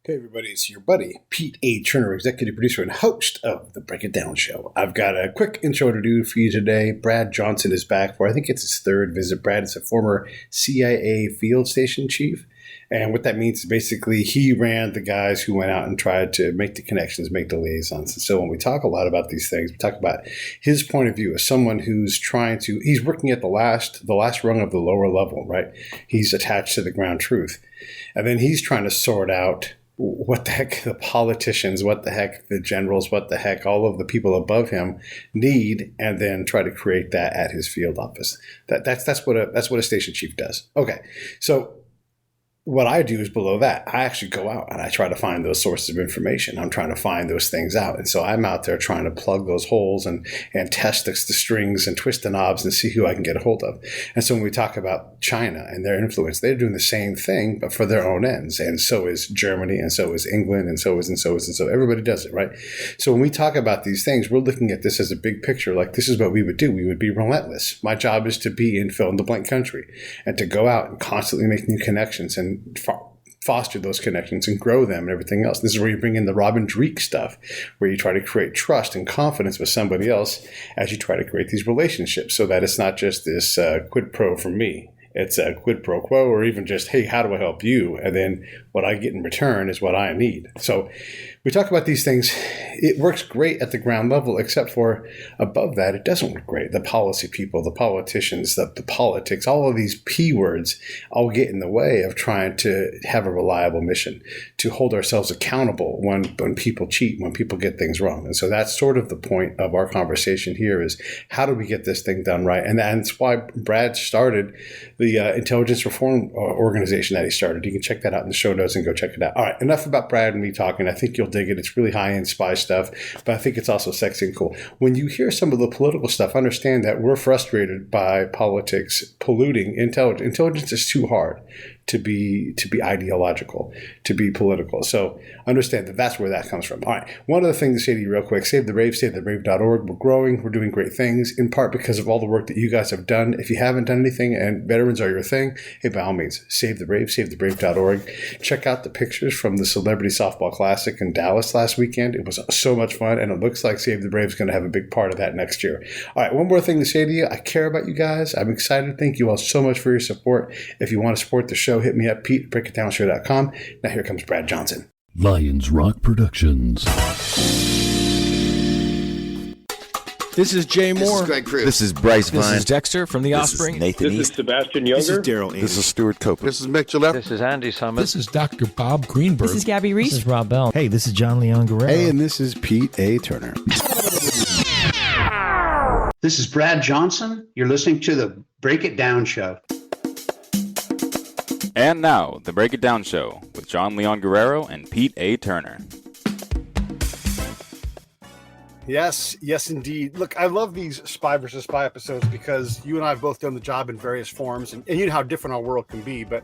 Hey everybody, it's your buddy, Pete A. Turner, executive producer and host of The Break It Down Show. I've got a quick intro to do for you today. Brad Johnson is back for, I think it's his third visit. Brad is a former CIA field station chief. And what that means is basically he ran the guys who went out and tried to make the connections, make the liaisons. And so when we talk a lot about these things, we talk about his point of view as someone who's he's working at the last rung of the lower level, right? He's attached to the ground truth. And then he's trying to sort out what the heck the politicians, what the heck the generals, what the heck all of the people above him need, and then try to create that at his field office. That's what a station chief does. Okay, so what I do is below that. I actually go out and I try to find those sources of information. I'm trying to find those things out. And so I'm out there trying to plug those holes and test the strings and twist the knobs and see who I can get a hold of. And so when we talk about China and their influence, they're doing the same thing, but for their own ends. And so is Germany, and so is England, and so everybody does it, right? So when we talk about these things, we're looking at this as a big picture. Like, this is what we would do. We would be relentless. My job is to be in fill in the blank country and to go out and constantly make new connections and foster those connections and grow them and everything else. This is where you bring in the Robin Dreek stuff, where you try to create trust and confidence with somebody else as you try to create these relationships, so that it's not just this quid pro from me. It's a quid pro quo, or even just, hey, how do I help you? And then what I get in return is what I need. So we talk about these things. It works great at the ground level, except for above that, it doesn't work great. The policy people, the politicians, the politics, all of these P words all get in the way of trying to have a reliable mission, to hold ourselves accountable when people cheat, when people get things wrong. And so that's sort of the point of our conversation here, is how do we get this thing done right? And that's why Brad started the intelligence reform organization that he started. You can check that out in the show notes and go check it out. All right, enough about Brad and me talking. I think you'll dig it. It's really high-end spy stuff, but I think it's also sexy and cool. When you hear some of the political stuff, understand that we're frustrated by politics polluting intelligence. Intelligence is too hard to be ideological, to be political. So understand that that's where that comes from. All right. One other thing to say to you real quick, Save the Brave, savethebrave.org. We're growing. We're doing great things, in part because of all the work that you guys have done. If you haven't done anything and veterans are your thing, hey, by all means, Save the Brave, savethebrave.org. Check out the pictures from the Celebrity Softball Classic in Dallas last weekend. It was so much fun, and it looks like Save the Brave is going to have a big part of that next year. All right. One more thing to say to you. I care about you guys. I'm excited. Thank you all so much for your support. If you want to support the show, hit me up, Pete at breakitdownshow.com. Now here comes Brad Johnson. Lions Rock Productions. This is Jay Moore. This is Greg Cruz. This is Bryce Vine. This is Dexter from The Offspring. This is Nathan This East. is Sebastian Younger. This is Daryl Amy. This is Stuart Copeland. This is Mick Gillette. This is Andy Summit. This is Dr. Bob Greenberg. This is Gabby Reese. This is Rob Bell. Hey, this is John Leon Guerrero. Hey, and this is Pete A. Turner. This is Brad Johnson. You're listening to the Break It Down Show. And now, the Break It Down Show with John Leon Guerrero and Pete A. Turner. Yes, indeed. Look, I love these spy versus spy episodes because you and I have both done the job in various forms, and you know how different our world can be, but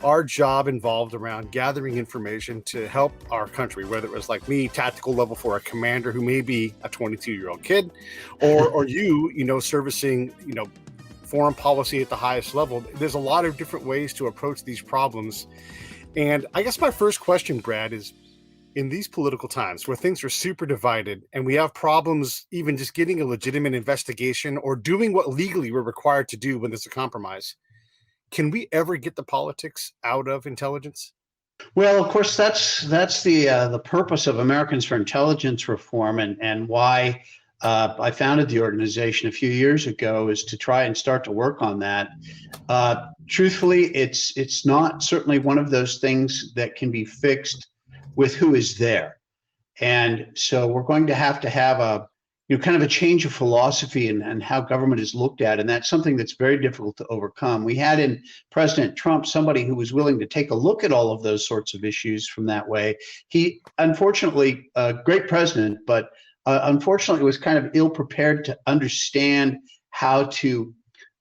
our job involved around gathering information to help our country, whether it was like me, tactical level for a commander who may be a 22-year-old kid, or you servicing, foreign policy at the highest level. There's a lot of different ways to approach these problems. And I guess my first question, Brad, is in these political times where things are super divided and we have problems even just getting a legitimate investigation or doing what legally we're required to do when there's a compromise, can we ever get the politics out of intelligence? Well, of course, that's the purpose of Americans for Intelligence Reform, and why I founded the organization a few years ago, is to try and start to work on that. Truthfully, it's not certainly one of those things that can be fixed with who is there. And so we're going to have a kind of a change of philosophy and how government is looked at. And that's something that's very difficult to overcome. We had in President Trump somebody who was willing to take a look at all of those sorts of issues from that way. He, unfortunately, a great president, but unfortunately was kind of ill prepared to understand how to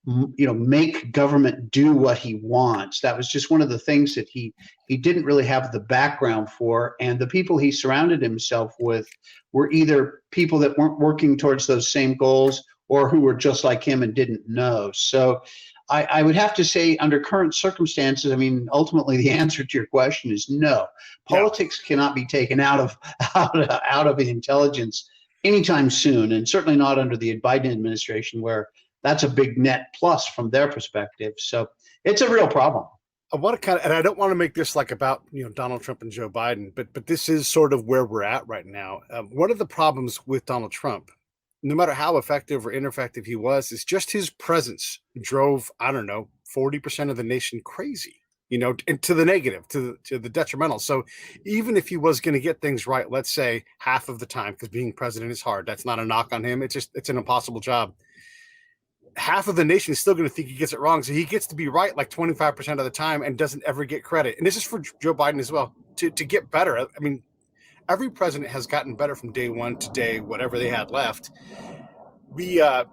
make government do what he wants. That was just one of the things that he didn't really have the background for. And the people he surrounded himself with were either people that weren't working towards those same goals or who were just like him and didn't know. So I would have to say, under current circumstances, I mean, ultimately the answer to your question is no. Politics cannot be taken out of the intelligence anytime soon, and certainly not under the Biden administration, where that's a big net plus from their perspective. So it's a real problem. I want to and I don't want to make this like about Donald Trump and Joe Biden, but this is sort of where we're at right now. One of the problems with Donald Trump, no matter how effective or ineffective he was, is just his presence drove, 40% of the nation crazy, and to the negative, to the detrimental. So even if he was going to get things right, let's say half of the time, because being president is hard, that's not a knock on him. It's an impossible job. Half of the nation is still going to think he gets it wrong. So he gets to be right like 25% of the time and doesn't ever get credit. And this is for Joe Biden as well, to get better. I mean, every president has gotten better from day one to day, whatever they had left. If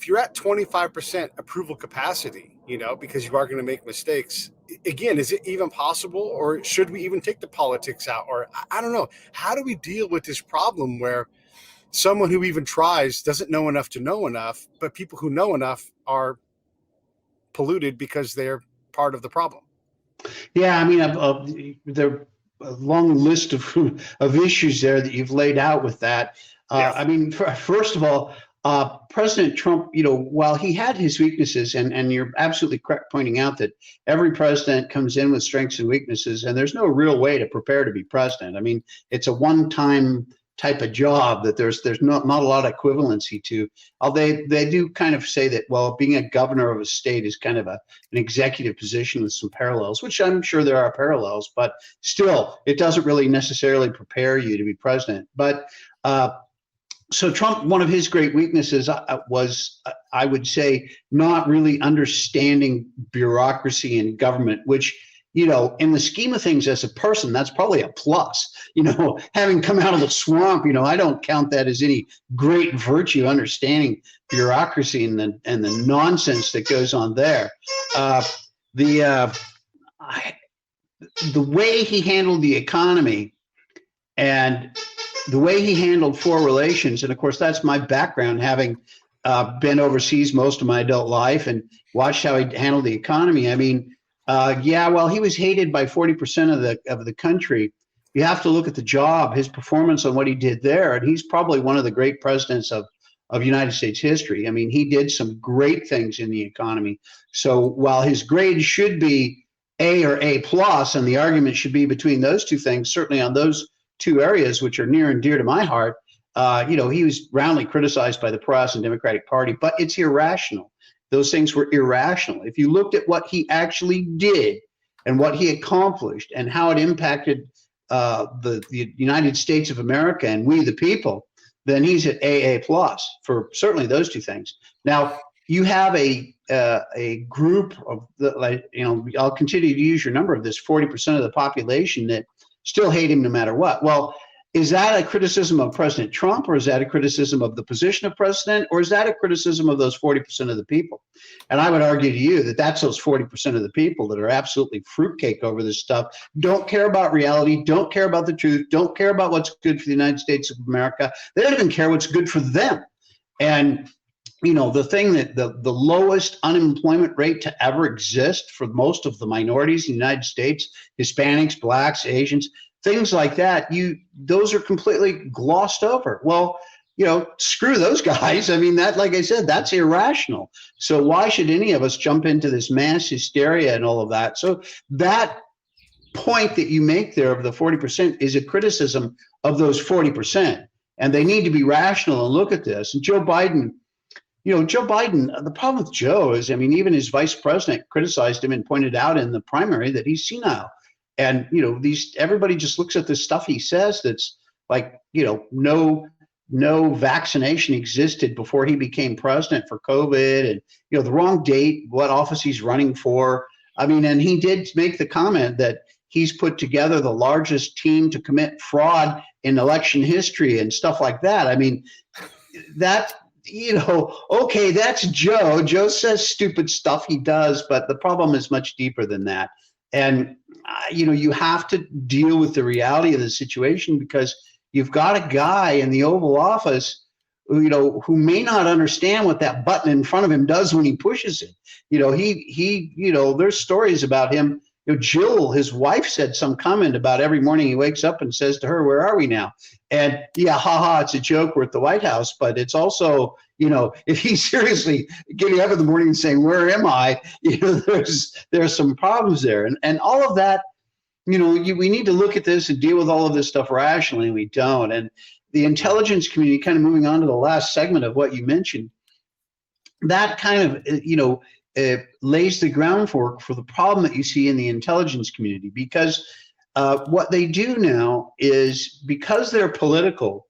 you're at 25% approval capacity, because you are going to make mistakes, again, is it even possible, or should we even take the politics out? Or I don't know. How do we deal with this problem where someone who even tries doesn't know enough to know enough, but people who know enough are polluted because they're part of the problem? Yeah, I mean, there a long list of issues there that you've laid out with that. I mean, first of all, President Trump, while he had his weaknesses, and you're absolutely correct pointing out that every president comes in with strengths and weaknesses, and there's no real way to prepare to be president. I mean, it's a one-time type of job that there's not a lot of equivalency to. They do kind of say that, well, being a governor of a state is kind of an executive position with some parallels, which I'm sure there are parallels, but still, it doesn't really necessarily prepare you to be president. But so Trump, one of his great weaknesses was, I would say, not really understanding bureaucracy in government, which, in the scheme of things as a person, that's probably a plus. Having come out of the swamp, I don't count that as any great virtue, understanding bureaucracy and the nonsense that goes on there. The way he handled the economy and the way he handled foreign relations, and of course that's my background, having been overseas most of my adult life and watched how he handled the economy. I mean, while he was hated by 40% of the country, you have to look at the job, his performance on what he did there, and he's probably one of the great presidents of United States history. I mean, he did some great things in the economy. So while his grade should be A or A plus, and the argument should be between those two things, certainly on those two areas, which are near and dear to my heart, he was roundly criticized by the press and Democratic Party, but it's irrational. Those things were irrational. If you looked at what he actually did and what he accomplished and how it impacted the United States of America and we the people, then he's at AA plus for certainly those two things. Now, you have a group of I'll continue to use your number of this 40% of the population that still hate him no matter what. Well, is that a criticism of President Trump, or is that a criticism of the position of president, or is that a criticism of those 40% of the people? And I would argue to you that that's those 40% of the people that are absolutely fruitcake over this stuff, don't care about reality, don't care about the truth, don't care about what's good for the United States of America. They don't even care what's good for them. And the thing that the lowest unemployment rate to ever exist for most of the minorities in the United States, Hispanics, blacks, Asians, things like that, those are completely glossed over. Well, screw those guys. I mean, that, like I said, that's irrational. So why should any of us jump into this mass hysteria and all of that? So that point that you make there of the 40% is a criticism of those 40%. And they need to be rational and look at this. And Joe Biden, the problem with Joe is, I mean, even his vice president criticized him and pointed out in the primary that he's senile. And, everybody just looks at this stuff he says that's like, no vaccination existed before he became president for COVID, and, the wrong date, what office he's running for. I mean, and he did make the comment that he's put together the largest team to commit fraud in election history and stuff like that. I mean, that, okay, that's Joe. Joe says stupid stuff, he does, but the problem is much deeper than that. And, you have to deal with the reality of the situation, because you've got a guy in the Oval Office who may not understand what that button in front of him does when he pushes it. There's stories about him. Jill, his wife, said some comment about every morning he wakes up and says to her, "Where are we now?" And yeah, haha, it's a joke. We're at the White House, but it's also, if he's seriously getting up in the morning and saying, "Where am I?" There's some problems there, and all of that. We need to look at this and deal with all of this stuff rationally, and we don't. And the intelligence community, kind of moving on to the last segment of what you mentioned, that kind of, lays the groundwork for the problem that you see in the intelligence community, because what they do now is, because they're political,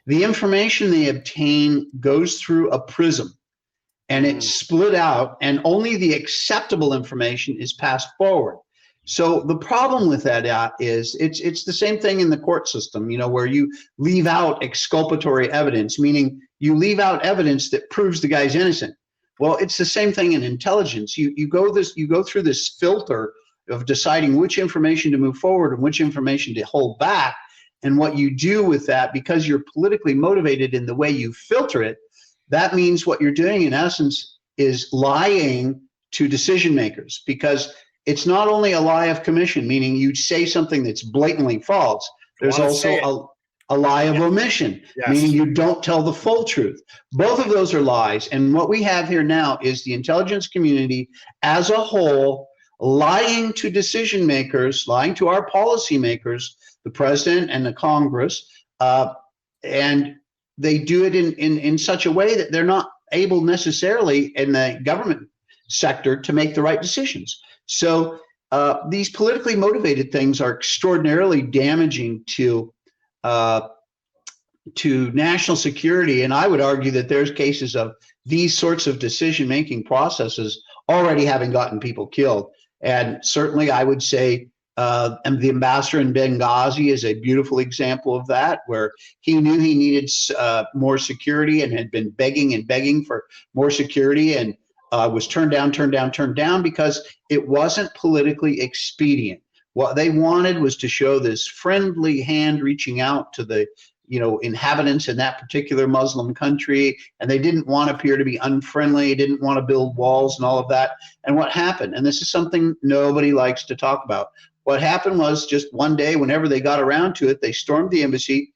the information they obtain goes through a prism, and it's split out, and only the acceptable information is passed forward. So the problem with that is it's the same thing in the court system, where you leave out exculpatory evidence, meaning you leave out evidence that proves the guy's innocent. Well, it's the same thing in intelligence. You go through this filter of deciding which information to move forward and which information to hold back. And what you do with that, because you're politically motivated in the way you filter it, that means what you're doing in essence is lying to decision makers, because it's not only a lie of commission, meaning you say something that's blatantly false. There's also a lie of omission, meaning you don't tell the full truth. Both of those are lies. And what we have here now is the intelligence community as a whole lying to decision makers, lying to our policymakers, the president and the Congress, and they do it in such a way that they're not able necessarily in the government sector to make the right decisions. So these politically motivated things are extraordinarily damaging to national security, and I would argue that there's cases of these sorts of decision-making processes already having gotten people killed. And certainly I would say and the ambassador in Benghazi is a beautiful example of that, where he knew he needed more security and had been begging and begging for more security, and was turned down because it wasn't politically expedient. What they wanted was to show this friendly hand reaching out to the inhabitants in that particular Muslim country, and they didn't want to appear to be unfriendly, didn't want to build walls and all of that. And what happened, and this is something nobody likes to talk about, what happened was just one day, whenever they got around to it, they stormed the embassy,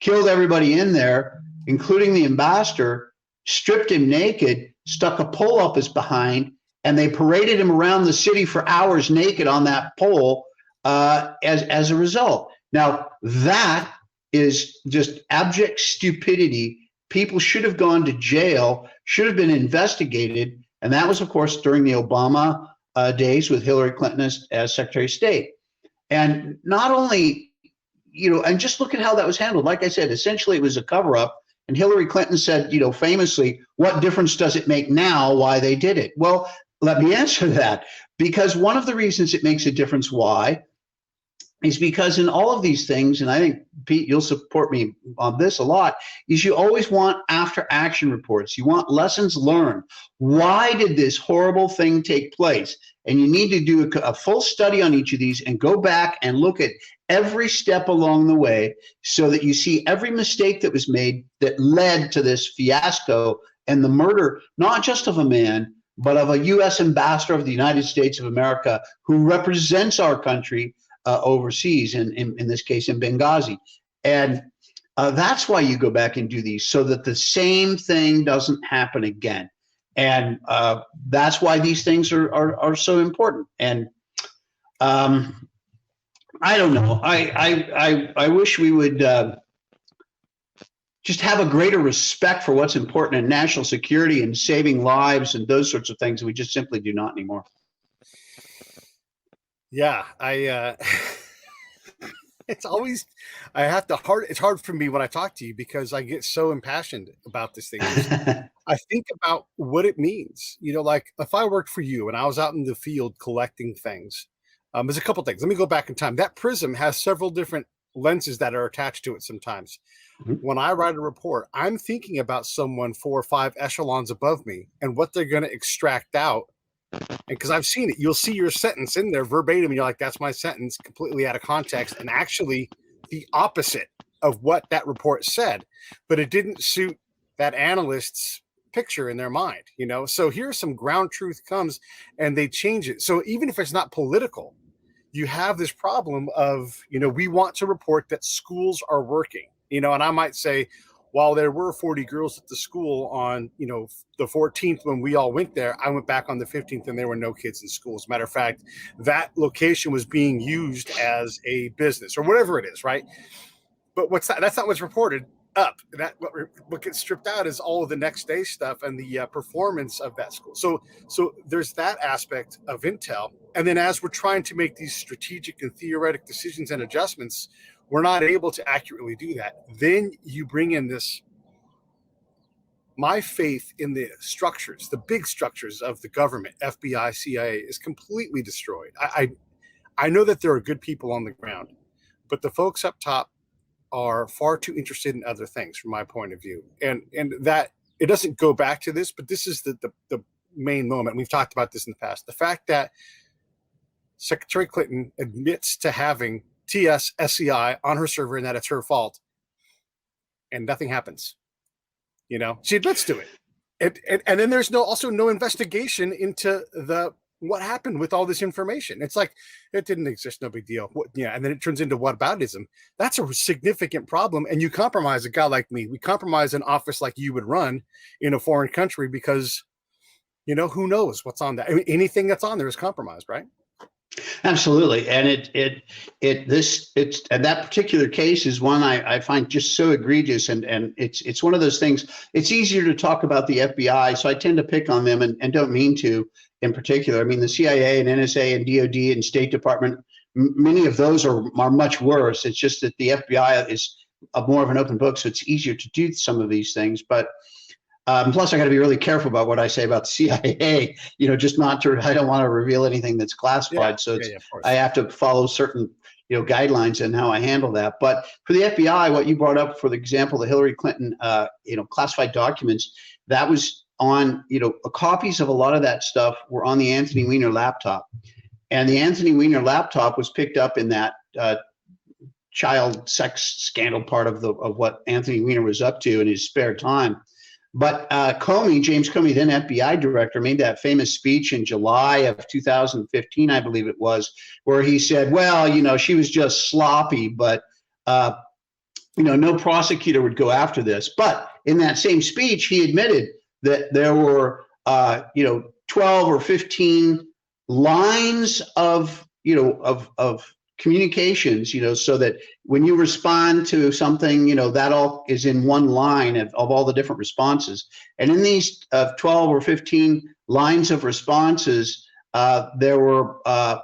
killed everybody in there, including the ambassador, stripped him naked, stuck a pole up his behind, and they paraded him around the city for hours naked on that pole as a result. Now, that is just abject stupidity. People should have gone to jail, should have been investigated. And that was, of course, during the Obama days with Hillary Clinton as Secretary of State. And not only, and just look at how that was handled. Like I said, essentially it was a cover-up. And Hillary Clinton said, famously, what difference does it make now why they did it? Well, let me answer that. Because one of the reasons it makes a difference why is because in all of these things, and I think, Pete, you'll support me on this a lot, is you always want after action reports. You want lessons learned. Why did this horrible thing take place? And you need to do a full study on each of these and go back and look at every step along the way so that you see every mistake that was made that led to this fiasco and the murder, not just of a man, but of a U.S. ambassador of the United States of America who represents our country overseas, in this case in Benghazi. And that's why you go back and do these, so that the same thing doesn't happen again. And that's why these things are so important. And I don't know. I wish we would just have a greater respect for what's important in national security and saving lives and those sorts of things. We just simply do not anymore. Yeah, it's always, it's hard for me when I talk to you because I get so impassioned about this thing. I think about what it means, like if I worked for you and I was out in the field collecting things, there's a couple things. Let me go back in time. That prism has several different lenses that are attached to it sometimes. Mm-hmm. When I write a report, I'm thinking about someone 4 or 5 echelons above me and what they're going to extract out. And because I've seen it, you'll see your sentence in there verbatim, and you're like, that's my sentence, completely out of context, and actually the opposite of what that report said. But it didn't suit that analyst's picture in their mind, So here's some ground truth comes and they change it. So even if it's not political, you have this problem of, we want to report that schools are working, and I might say, while there were 40 girls at the school on, the 14th when we all went there, I went back on the 15th and there were no kids in school. As a matter of fact, that location was being used as a business or whatever it is, right? But that's not what's reported up. What gets stripped out is all of the next day stuff and the performance of that school. So there's that aspect of intel. And then as we're trying to make these strategic and theoretic decisions and adjustments, we're not able to accurately do that. Then you bring in my faith in the structures, the big structures of the government, FBI, CIA, is completely destroyed. I know that there are good people on the ground, but the folks up top are far too interested in other things from my point of view. And that it doesn't go back to this, but this is the main moment. We've talked about this in the past. The fact that Secretary Clinton admits to having TS SCI on her server and that it's her fault, and nothing happens. She admits to it. And then there's also no investigation into what happened with all this information. It's like it didn't exist, no big deal. And then it turns into whataboutism. That's a significant problem. And you compromise a guy like me. We compromise an office like you would run in a foreign country because, who knows what's on that? I mean, anything that's on there is compromised, right? Absolutely. And and that particular case is one I find just so egregious. And it's one of those things. It's easier to talk about the FBI. So I tend to pick on them and don't mean to in particular. I mean, the CIA and NSA and DOD and State Department, many of those are much worse. It's just that the FBI is more of an open book. So it's easier to do some of these things. But plus, I got to be really careful about what I say about the CIA. I don't want to reveal anything that's classified. I have to follow certain guidelines and how I handle that. But for the FBI, what you brought up, for the example, the Hillary Clinton, classified documents, that was on, copies of a lot of that stuff were on the Anthony Weiner laptop, and the Anthony Weiner laptop was picked up in that child sex scandal part of what Anthony Weiner was up to in his spare time. But James Comey, then FBI director, made that famous speech in July of 2015, I believe it was, where he said, well, she was just sloppy, but, no prosecutor would go after this. But in that same speech, he admitted that there were, 12 or 15 lines of communications, so that when you respond to something, that all is in one line of all the different responses. And in these 12 or 15 lines of responses, there were a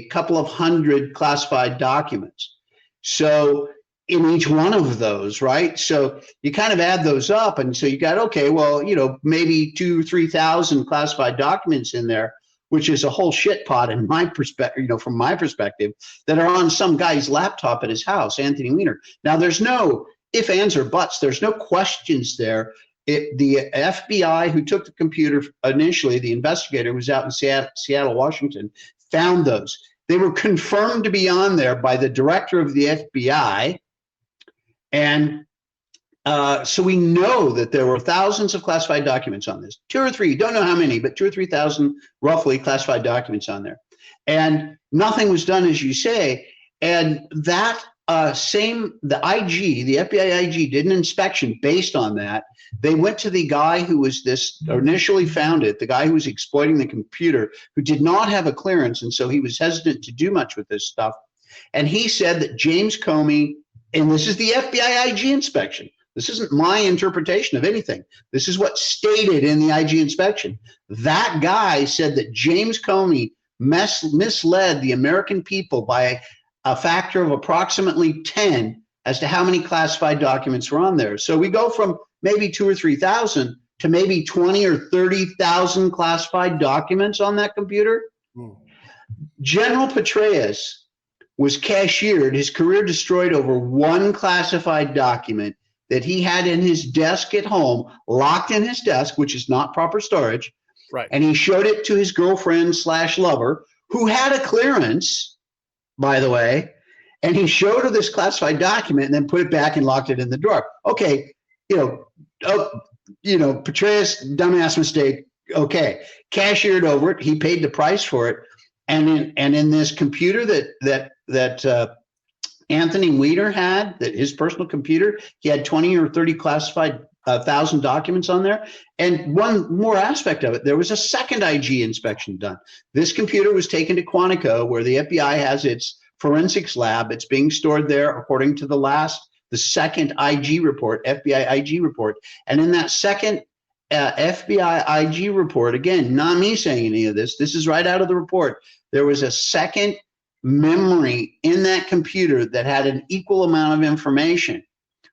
couple of hundred classified documents. So in each one of those, right? So you kind of add those up, and so you got, maybe 2,000 or 3,000 classified documents in there, which is a whole shit pot in my perspective, from my perspective, that are on some guy's laptop at his house, Anthony Weiner. Now, there's no ifs, ands, or buts. There's no questions there. The FBI, who took the computer initially, the investigator who was out in Seattle, Washington, found those. They were confirmed to be on there by the director of the FBI. And so we know that there were thousands of classified documents on this. 2 or 3, don't know how many, but 2,000 or 3,000 roughly classified documents on there. And nothing was done, as you say. And that the FBI IG did an inspection based on that. They went to the guy who was initially found it, the guy who was exploiting the computer, who did not have a clearance. And so he was hesitant to do much with this stuff. And he said that James Comey, and this is the FBI IG inspection, this isn't my interpretation of anything. This is what's stated in the IG inspection. That guy said that James Comey misled the American people by a factor of approximately 10 as to how many classified documents were on there. So we go from maybe 2,000 or 3,000 to maybe 20 or 30,000 classified documents on that computer. General Petraeus was cashiered, his career destroyed over one classified document that he had in his desk at home, locked in his desk, which is not proper storage. Right. And he showed it to his girlfriend/lover, who had a clearance, by the way. And he showed her this classified document and then put it back and locked it in the drawer. Okay, Petraeus, dumbass mistake. Okay, cashiered over it. He paid the price for it. And in this computer that Anthony Weiner had, that his personal computer, he had 20 or 30 classified 1,000 documents on there. And one more aspect of it, there was a second IG inspection done. This computer was taken to Quantico, where the FBI has its forensics lab. It's being stored there according to the second IG report, FBI IG report. And in that second FBI IG report, again, not me saying any of this, this is right out of the report, there was a second memory in that computer that had an equal amount of information,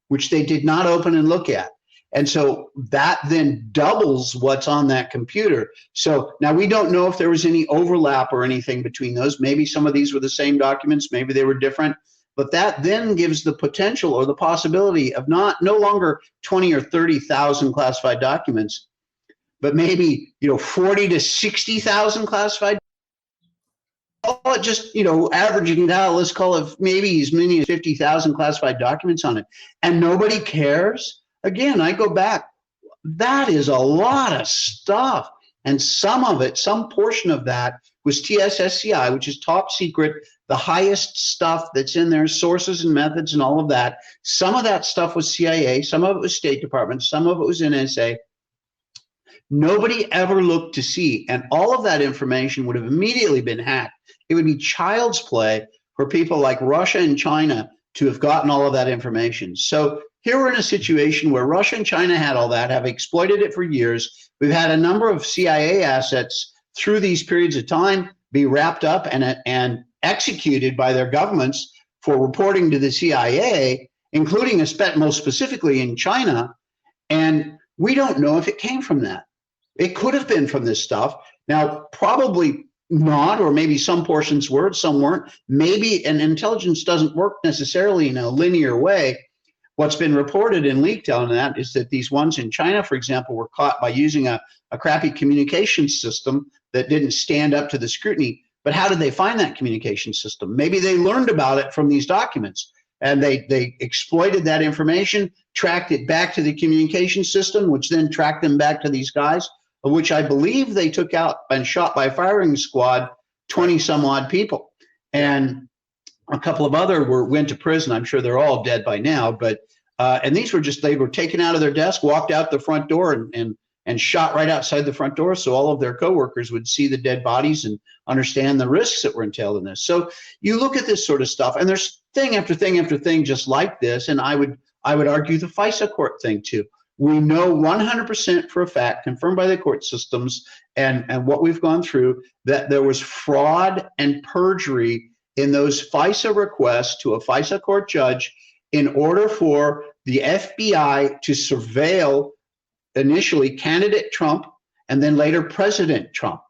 which they did not open and look at. And so that then doubles what's on that computer. So now we don't know if there was any overlap or anything between those. Maybe some of these were the same documents, maybe they were different. But that then gives the potential or the possibility of no longer 20 or 30,000 classified documents, but maybe 40 to 60,000 classified. Just averaging it out, let's call it maybe as many as 50,000 classified documents on it, and nobody cares. Again, I go back. That is a lot of stuff, and some portion of that was TSSCI, which is top secret, the highest stuff that's in there, sources and methods and all of that. Some of that stuff was CIA, some of it was State Department, some of it was NSA. Nobody ever looked to see, and all of that information would have immediately been hacked. It would be child's play for people like Russia and China to have gotten all of that information. So here we're in a situation where Russia and China had all that, have exploited it for years. We've had a number of CIA assets through these periods of time be wrapped up and executed by their governments for reporting to the CIA, including most specifically in China. And we don't know if it came from that. It could have been from this stuff. Now, probably not, or maybe some portions were, some weren't. Maybe, and intelligence doesn't work necessarily in a linear way. What's been reported and leaked on that is that these ones in China, for example, were caught by using a crappy communication system that didn't stand up to the scrutiny. But how did they find that communication system? Maybe they learned about it from these documents, and they exploited that information, tracked it back to the communication system, which then tracked them back to these guys, of which I believe they took out and shot by firing squad 20 some odd people. And a couple of other went to prison. I'm sure they're all dead by now, but and these were they were taken out of their desk, walked out the front door and shot right outside the front door, so all of their coworkers would see the dead bodies and understand the risks that were entailed in this. So you look at this sort of stuff, and there's thing after thing after thing just like this, and I would argue the FISA court thing too. We know 100% for a fact, confirmed by the court systems and what we've gone through, that there was fraud and perjury in those FISA requests to a FISA court judge in order for the FBI to surveil initially candidate Trump and then later President Trump.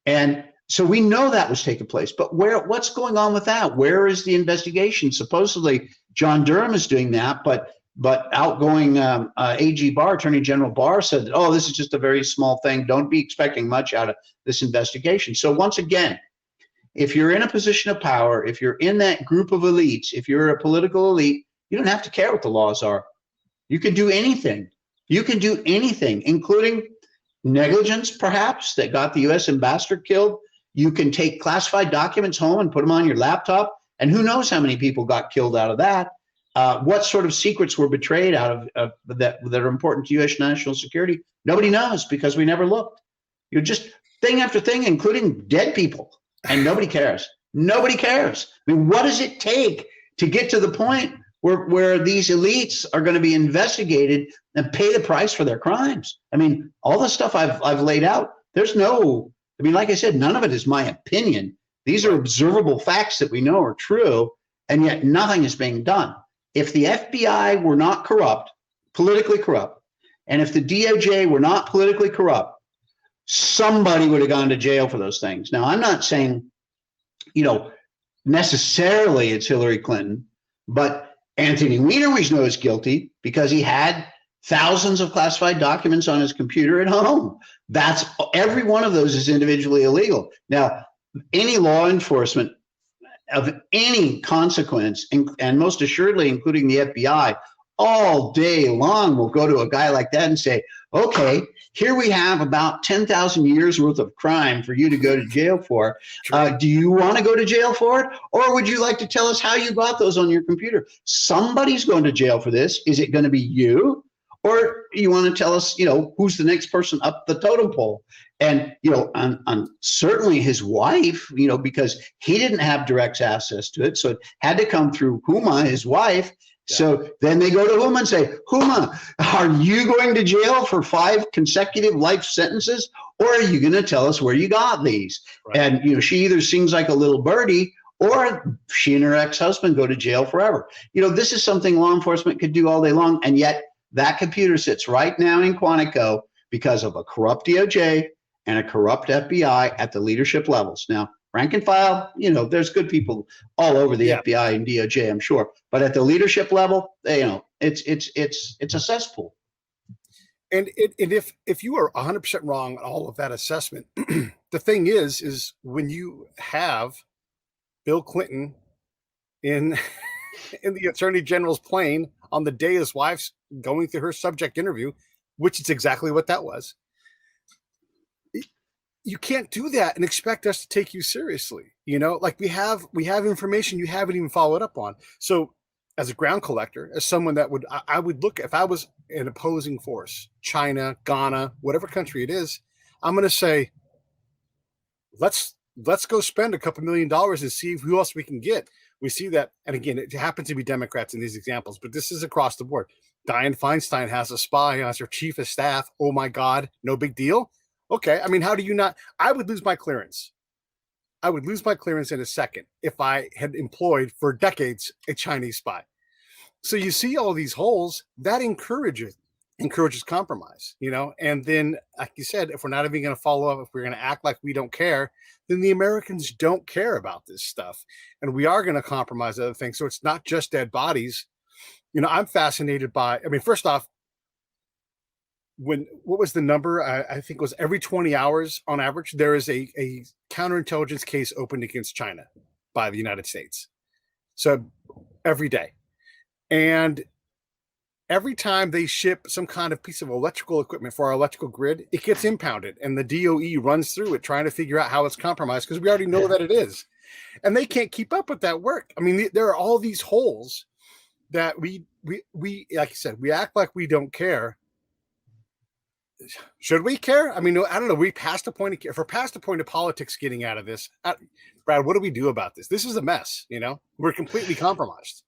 And so we know that was taking place, but what's going on with that? Where is the investigation? Supposedly John Durham is doing that, but outgoing AG Barr, Attorney General Barr, said that, this is just a very small thing. Don't be expecting much out of this investigation. So once again, if you're in a position of power, if you're in that group of elites, if you're a political elite, you don't have to care what the laws are. You can do anything. You can do anything, including negligence, perhaps, that got the U.S. ambassador killed. You can take classified documents home and put them on your laptop, and who knows how many people got killed out of that. What sort of secrets were betrayed out of that are important to U.S. national security? Nobody knows, because we never looked. You're just thing after thing, including dead people, and nobody cares. Nobody cares. I mean, what does it take to get to the point where these elites are going to be investigated and pay the price for their crimes? I mean, all the stuff I've laid out, like I said, none of it is my opinion. These are observable facts that we know are true, and yet nothing is being done. If the FBI were not corrupt, politically corrupt, and if the DOJ were not politically corrupt, somebody would have gone to jail for those things. Now, I'm not saying, necessarily it's Hillary Clinton, but Anthony Weiner we know is guilty because he had thousands of classified documents on his computer at home. Every one of those is individually illegal. Now, any law enforcement of any consequence, and most assuredly including the FBI, all day long will go to a guy like that and say, okay, here we have about 10,000 years worth of crime for you to go to jail for. Do you want to go to jail for it? Or would you like to tell us how you got those on your computer? Somebody's going to jail for this. Is it going to be you? Or you want to tell us, who's the next person up the totem pole? And, on certainly his wife, because he didn't have direct access to it. So it had to come through Huma, his wife. Yeah. So then they go to Huma and say, Huma, are you going to jail for 5 consecutive life sentences? Or are you going to tell us where you got these? Right. And, she either sings like a little birdie, or she and her ex-husband go to jail forever. This is something law enforcement could do all day long. And yet that computer sits right now in Quantico because of a corrupt DOJ and a corrupt FBI at the leadership levels. Now, rank and file, there's good people all over the FBI and DOJ, I'm sure. But at the leadership level, it's a cesspool. And if you are 100% wrong on all of that assessment, the thing is when you have Bill Clinton in the Attorney General's plane on the day his wife's going through her subject interview, which is exactly what that was. You can't do that and expect us to take you seriously. Like we have information you haven't even followed up on. So as a ground collector, as someone that I would look, if I was an opposing force, China, Ghana, whatever country it is, I'm going to say, let's go spend a couple $1 million and see who else we can get. We see that, and again, it happens to be Democrats in these examples, but this is across the board. Dianne Feinstein has a spy as her chief of staff. Oh my God, no big deal. Okay, I mean, how do you not? I would lose my clearance. I would lose my clearance in a second if I had employed for decades a Chinese spy. So you see all these holes that encourages compromise, and then, like you said, if we're not even going to follow up, if we're going to act like we don't care, then the Americans don't care about this stuff. And we are going to compromise other things. So it's not just dead bodies. I'm fascinated by, first off, what was the number? I think it was every 20 hours on average, there is a counterintelligence case opened against China by the United States. So every day. And every time they ship some kind of piece of electrical equipment for our electrical grid, it gets impounded, and the DOE runs through it trying to figure out how it's compromised, because we already know that it is. And they can't keep up with that work. There are all these holes that we like you said, we act like we don't care. Should we care? I don't know. We passed the point. If we're past the point of politics getting out of this, Brad, what do we do about this? This is a mess. We're completely compromised.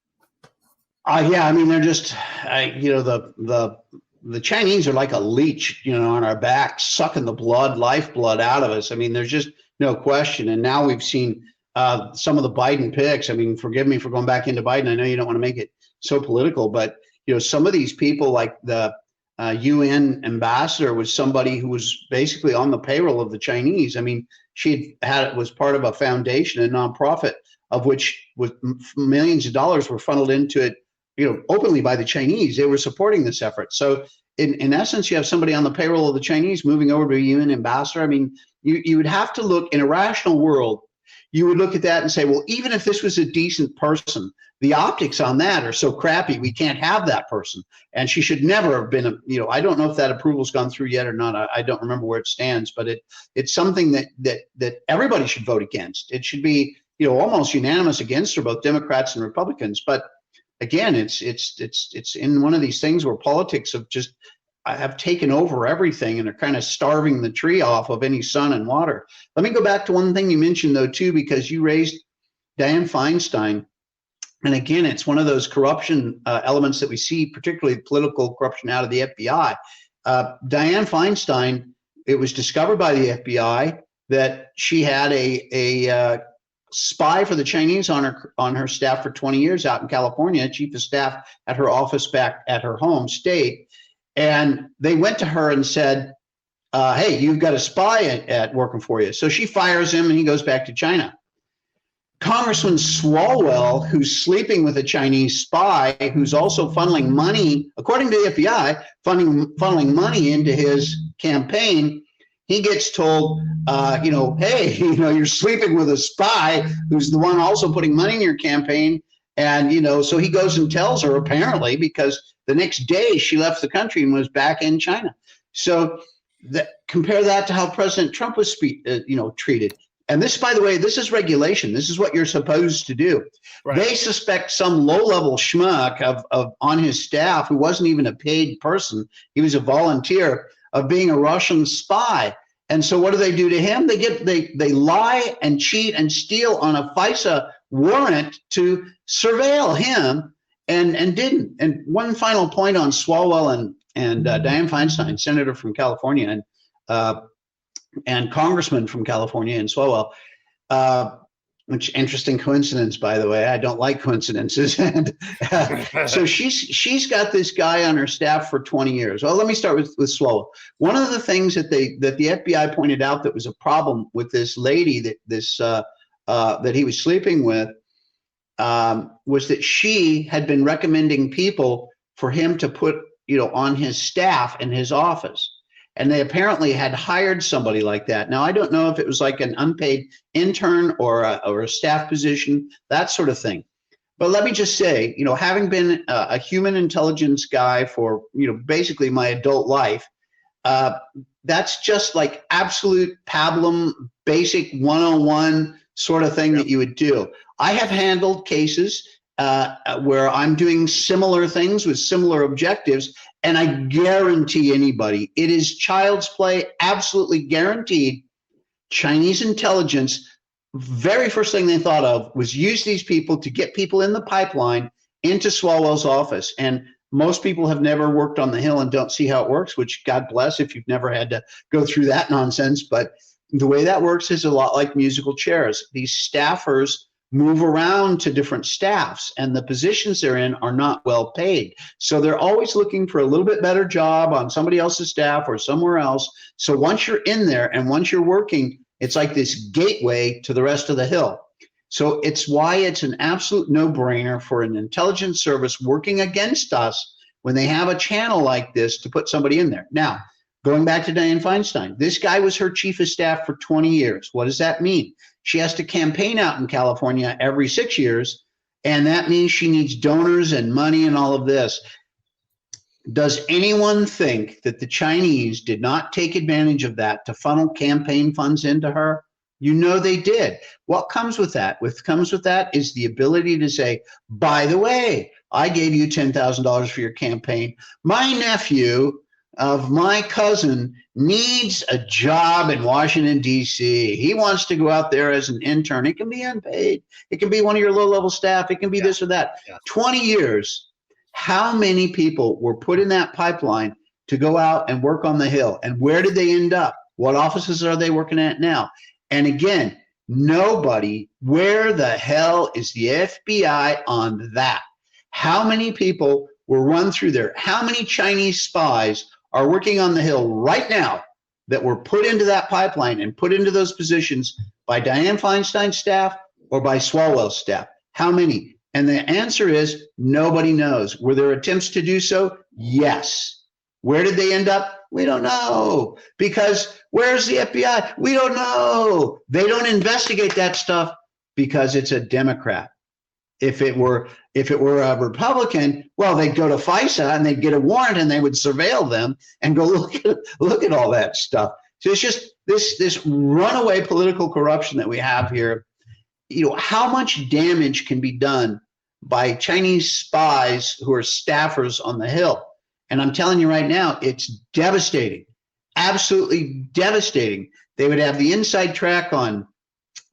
They're just, the Chinese are like a leech, on our backs, sucking the lifeblood out of us. There's just no question. And now we've seen some of the Biden picks. Forgive me for going back into Biden. I know you don't want to make it so political, but, some of these people, like the UN ambassador, was somebody who was basically on the payroll of the Chinese. She was part of a foundation, a nonprofit, of which with millions of dollars were funneled into it, openly by the Chinese. They were supporting this effort. So in essence, you have somebody on the payroll of the Chinese moving over to a UN ambassador. You would have to look, in a rational world, you would look at that and say, well, even if this was a decent person, the optics on that are so crappy, we can't have that person. And she should never have been, I don't know if that approval's gone through yet or not. I don't remember where it stands, but it's something that everybody should vote against. It should be, almost unanimous against her, both Democrats and Republicans. But again, it's in one of these things where politics have taken over everything and are kind of starving the tree off of any sun and water. Let me go back to one thing you mentioned, though, too, because you raised Dianne Feinstein. And again, it's one of those corruption elements that we see, particularly political corruption out of the FBI. Dianne Feinstein, it was discovered by the FBI that she had a spy for the Chinese on her staff for 20 years out in California, chief of staff at her office back at her home state. And they went to her and said, hey, you've got a spy at working for you. So she fires him and he goes back to China. Congressman Swalwell, who's sleeping with a Chinese spy, who's also funneling money, according to the FBI, funneling money into his campaign, he gets told, hey, you're sleeping with a spy who's the one also putting money in your campaign, And, so he goes and tells her, apparently, because the next day she left the country and was back in China. So compare that to how President Trump was treated. And this, by the way, this is regulation. This is what you're supposed to do. Right. They suspect some low-level schmuck of on his staff who wasn't even a paid person. He was a volunteer, of being a Russian spy. And so what do they do to him? They lie and cheat and steal on a FISA warrant to surveil him and didn't. And one final point on Swalwell and Dianne Feinstein, senator from California and congressman from California in Swalwell, which interesting coincidence, by the way. I don't like coincidences. And so she's got this guy on her staff for 20 years. Well, let me start with Swalwell. One of the things that the FBI pointed out that was a problem with this lady that he was sleeping with was that she had been recommending people for him to put on his staff in his office. And they apparently had hired somebody like that. Now, I don't know if it was like an unpaid intern or a staff position, that sort of thing. But let me just say, having been a human intelligence guy for, basically my adult life, that's just like absolute pablum, basic 101 sort of thing that you would do. I have handled cases where I'm doing similar things with similar objectives, and I guarantee anybody, it is child's play, absolutely guaranteed. Chinese intelligence, very first thing they thought of was use these people to get people in the pipeline into Swalwell's office. And most people have never worked on the Hill and don't see how it works, which God bless if you've never had to go through that nonsense. But the way that works is a lot like musical chairs. These staffers move around to different staffs, and the positions they're in are not well paid. So they're always looking for a little bit better job on somebody else's staff or somewhere else. So once you're in there and once you're working, it's like this gateway to the rest of the Hill. So it's why it's an absolute no-brainer for an intelligence service working against us when they have a channel like this to put somebody in there. Now, going back to Dianne Feinstein, this guy was her chief of staff for 20 years. What does that mean? She has to campaign out in California every 6 years, and that means she needs donors and money and all of this. Does anyone think that the Chinese did not take advantage of that to funnel campaign funds into her? They did. What comes with that? What comes with that is the ability to say, by the way, I gave you $10,000 for your campaign. My nephew of my cousin needs a job in Washington, D.C. He wants to go out there as an intern. It can be unpaid. It can be one of your low-level staff. It can be this or that. 20 years, how many people were put in that pipeline to go out and work on the Hill? And where did they end up? What offices are they working at now? And again, nobody, where the hell is the FBI on that? How many people were run through there? How many Chinese spies are working on the Hill right now that were put into that pipeline and put into those positions by Dianne Feinstein's staff or by Swalwell's staff? How many? And the answer is nobody knows. Were there attempts to do so? Yes. Where did they end up? We don't know. Because where's the FBI? We don't know. They don't investigate that stuff because it's a Democrat. If it were a Republican, well, they'd go to FISA and they'd get a warrant and they would surveil them and go look at all that stuff. So it's just this runaway political corruption that we have here. How much damage can be done by Chinese spies who are staffers on the Hill? And I'm telling you right now, it's devastating, absolutely devastating. They would have the inside track on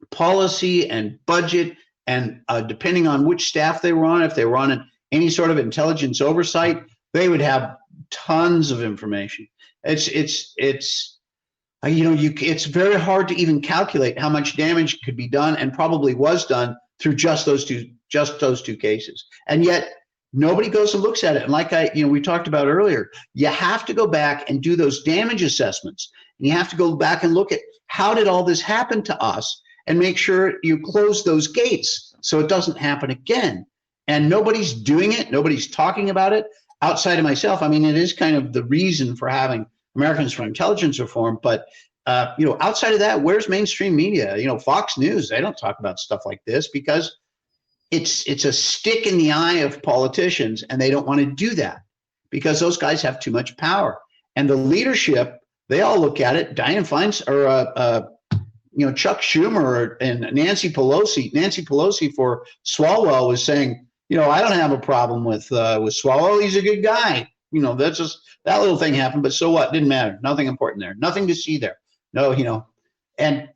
policy and budget. And depending on which staff they were on, if they were on any sort of intelligence oversight, they would have tons of information. It's very hard to even calculate how much damage could be done and probably was done through just those two cases. And yet nobody goes and looks at it. And like we talked about earlier, you have to go back and do those damage assessments. And you have to go back and look at how did all this happen to us, and make sure you close those gates so it doesn't happen again. And nobody's doing it. Nobody's talking about it outside of myself. I mean, it is kind of the reason for having Americans for Intelligence Reform. But, outside of that, where's mainstream media? Fox News, they don't talk about stuff like this because it's a stick in the eye of politicians, and they don't want to do that because those guys have too much power. And the leadership, they all look at it. Dianne Feinstein or Chuck Schumer and Nancy Pelosi. Nancy Pelosi for Swalwell was saying, I don't have a problem with Swalwell. He's a good guy. That's just that little thing happened, but so what? Didn't matter. Nothing important there. Nothing to see there. No, And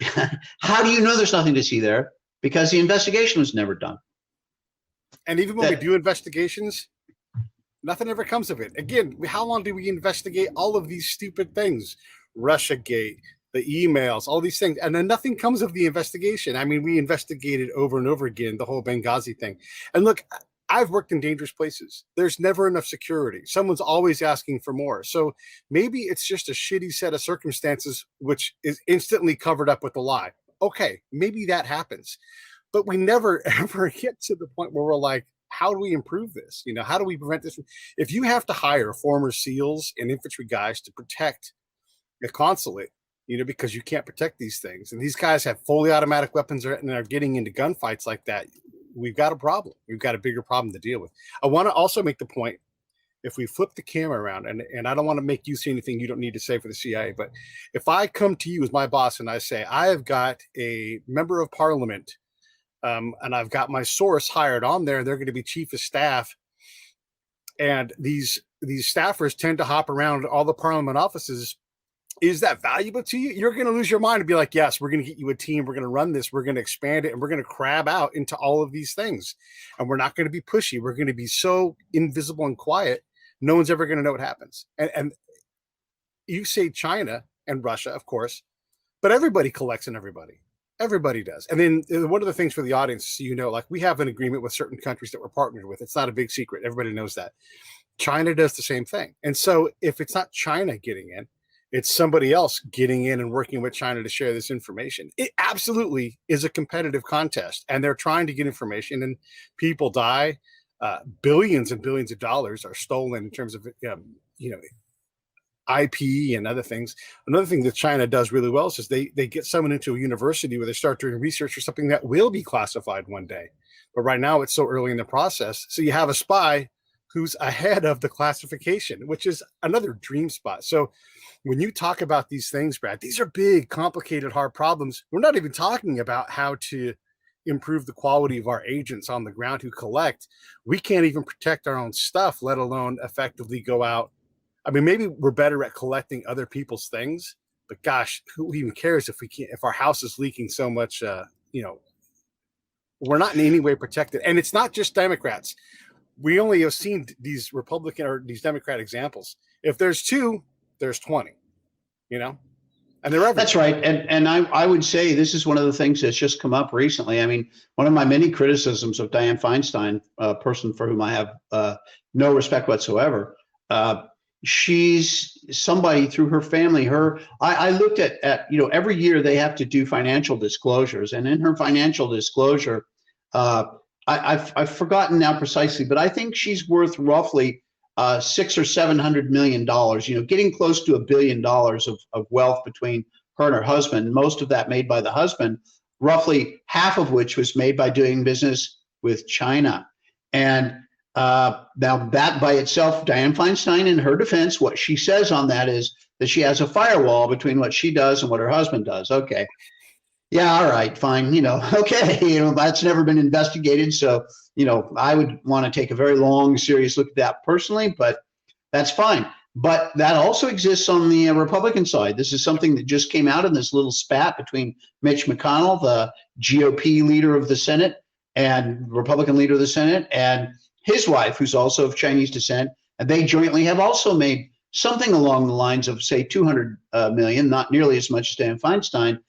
how do you know there's nothing to see there? Because the investigation was never done. And even when we do investigations, nothing ever comes of it. Again, how long do we investigate all of these stupid things? Russiagate, the emails, all these things. And then nothing comes of the investigation. I mean, we investigated over and over again, the whole Benghazi thing. And look, I've worked in dangerous places. There's never enough security. Someone's always asking for more. So maybe it's just a shitty set of circumstances, which is instantly covered up with a lie. Okay, maybe that happens. But we never, ever get to the point where we're like, how do we improve this? How do we prevent this? If you have to hire former SEALs and infantry guys to protect a consulate, because you can't protect these things, and these guys have fully automatic weapons and are getting into gunfights like that, we've got a problem. We've got a bigger problem to deal with. I want to also make the point, if we flip the camera around, and I don't want to make you say anything you don't need to say for the CIA, but if I come to you as my boss and I say, I have got a member of parliament and I've got my source hired on there, and they're going to be chief of staff, and these staffers tend to hop around all the parliament offices, is that valuable to you? You're going to lose your mind and be like, yes, we're going to get you a team. We're going to run this. We're going to expand it. And we're going to crab out into all of these things. And we're not going to be pushy. We're going to be so invisible and quiet. No one's ever going to know what happens. And you say China and Russia, of course, but everybody collects on everybody. Everybody does. And then one of the things for the audience, so like we have an agreement with certain countries that we're partnered with. It's not a big secret. Everybody knows that. China does the same thing. And so if it's not China getting in, it's somebody else getting in and working with China to share this information. It absolutely is a competitive contest, and they're trying to get information, and people die. Billions and billions of dollars are stolen in terms of, IP and other things. Another thing that China does really well is they get someone into a university where they start doing research for something that will be classified one day. But right now it's so early in the process. So you have a spy who's ahead of the classification, which is another dream spot. So when you talk about these things, Brad, these are big, complicated, hard problems. We're not even talking about how to improve the quality of our agents on the ground who collect. We can't even protect our own stuff, let alone effectively go out. I mean, maybe we're better at collecting other people's things, but gosh, who even cares if our house is leaking so much, we're not in any way protected. And it's not just Democrats. We only have seen these Republican or these Democrat examples. If there's 2, there's 20, and they're everywhere. That's right. And I would say this is one of the things that's just come up recently. I mean, one of my many criticisms of Dianne Feinstein, a person for whom I have no respect whatsoever, she's somebody through her family. I looked at every year they have to do financial disclosures, and in her financial disclosure, I've forgotten now precisely, but I think she's worth roughly $600 or $700 million. Getting close to $1 billion of wealth between her and her husband. Most of that made by the husband, roughly half of which was made by doing business with China. And now that by itself, Dianne Feinstein, in her defense, what she says on that is that she has a firewall between what she does and what her husband does. Okay. Yeah, all right, fine. Okay, that's never been investigated. So, I would want to take a very long, serious look at that personally, but that's fine. But that also exists on the Republican side. This is something that just came out in this little spat between Mitch McConnell, the GOP leader of the Senate, and Republican leader of the Senate, and his wife, who's also of Chinese descent. And they jointly have also made something along the lines of, say, $200 million, not nearly as much as Dan Feinstein,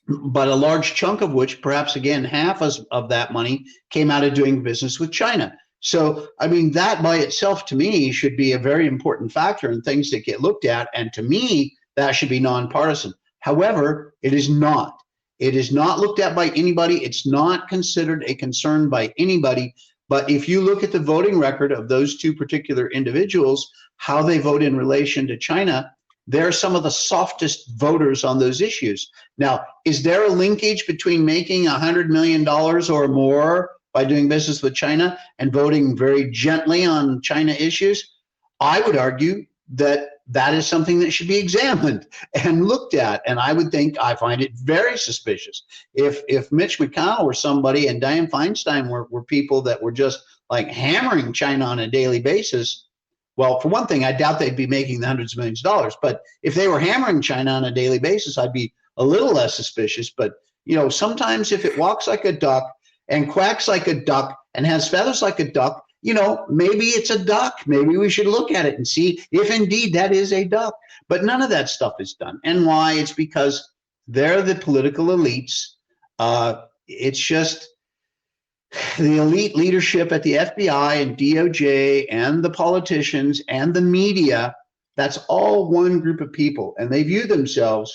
but a large chunk of which, perhaps again, half of that money came out of doing business with China. So, I mean, that by itself, to me, should be a very important factor in things that get looked at. And to me, that should be nonpartisan. However, it is not. It is not looked at by anybody. It's not considered a concern by anybody. But if you look at the voting record of those two particular individuals, how they vote in relation to China, they're some of the softest voters on those issues. Now, is there a linkage between making $100 million or more by doing business with China and voting very gently on China issues? I would argue that that is something that should be examined and looked at. And I find it very suspicious. If Mitch McConnell were somebody and Dianne Feinstein were people that were just like hammering China on a daily basis, well, for one thing, I doubt they'd be making the hundreds of millions of dollars. But if they were hammering China on a daily basis, I'd be a little less suspicious. But, sometimes if it walks like a duck and quacks like a duck and has feathers like a duck, maybe it's a duck. Maybe we should look at it and see if indeed that is a duck. But none of that stuff is done. And why? It's because they're the political elites. It's just the elite leadership at the FBI and DOJ and the politicians and the media. That's all one group of people. And they view themselves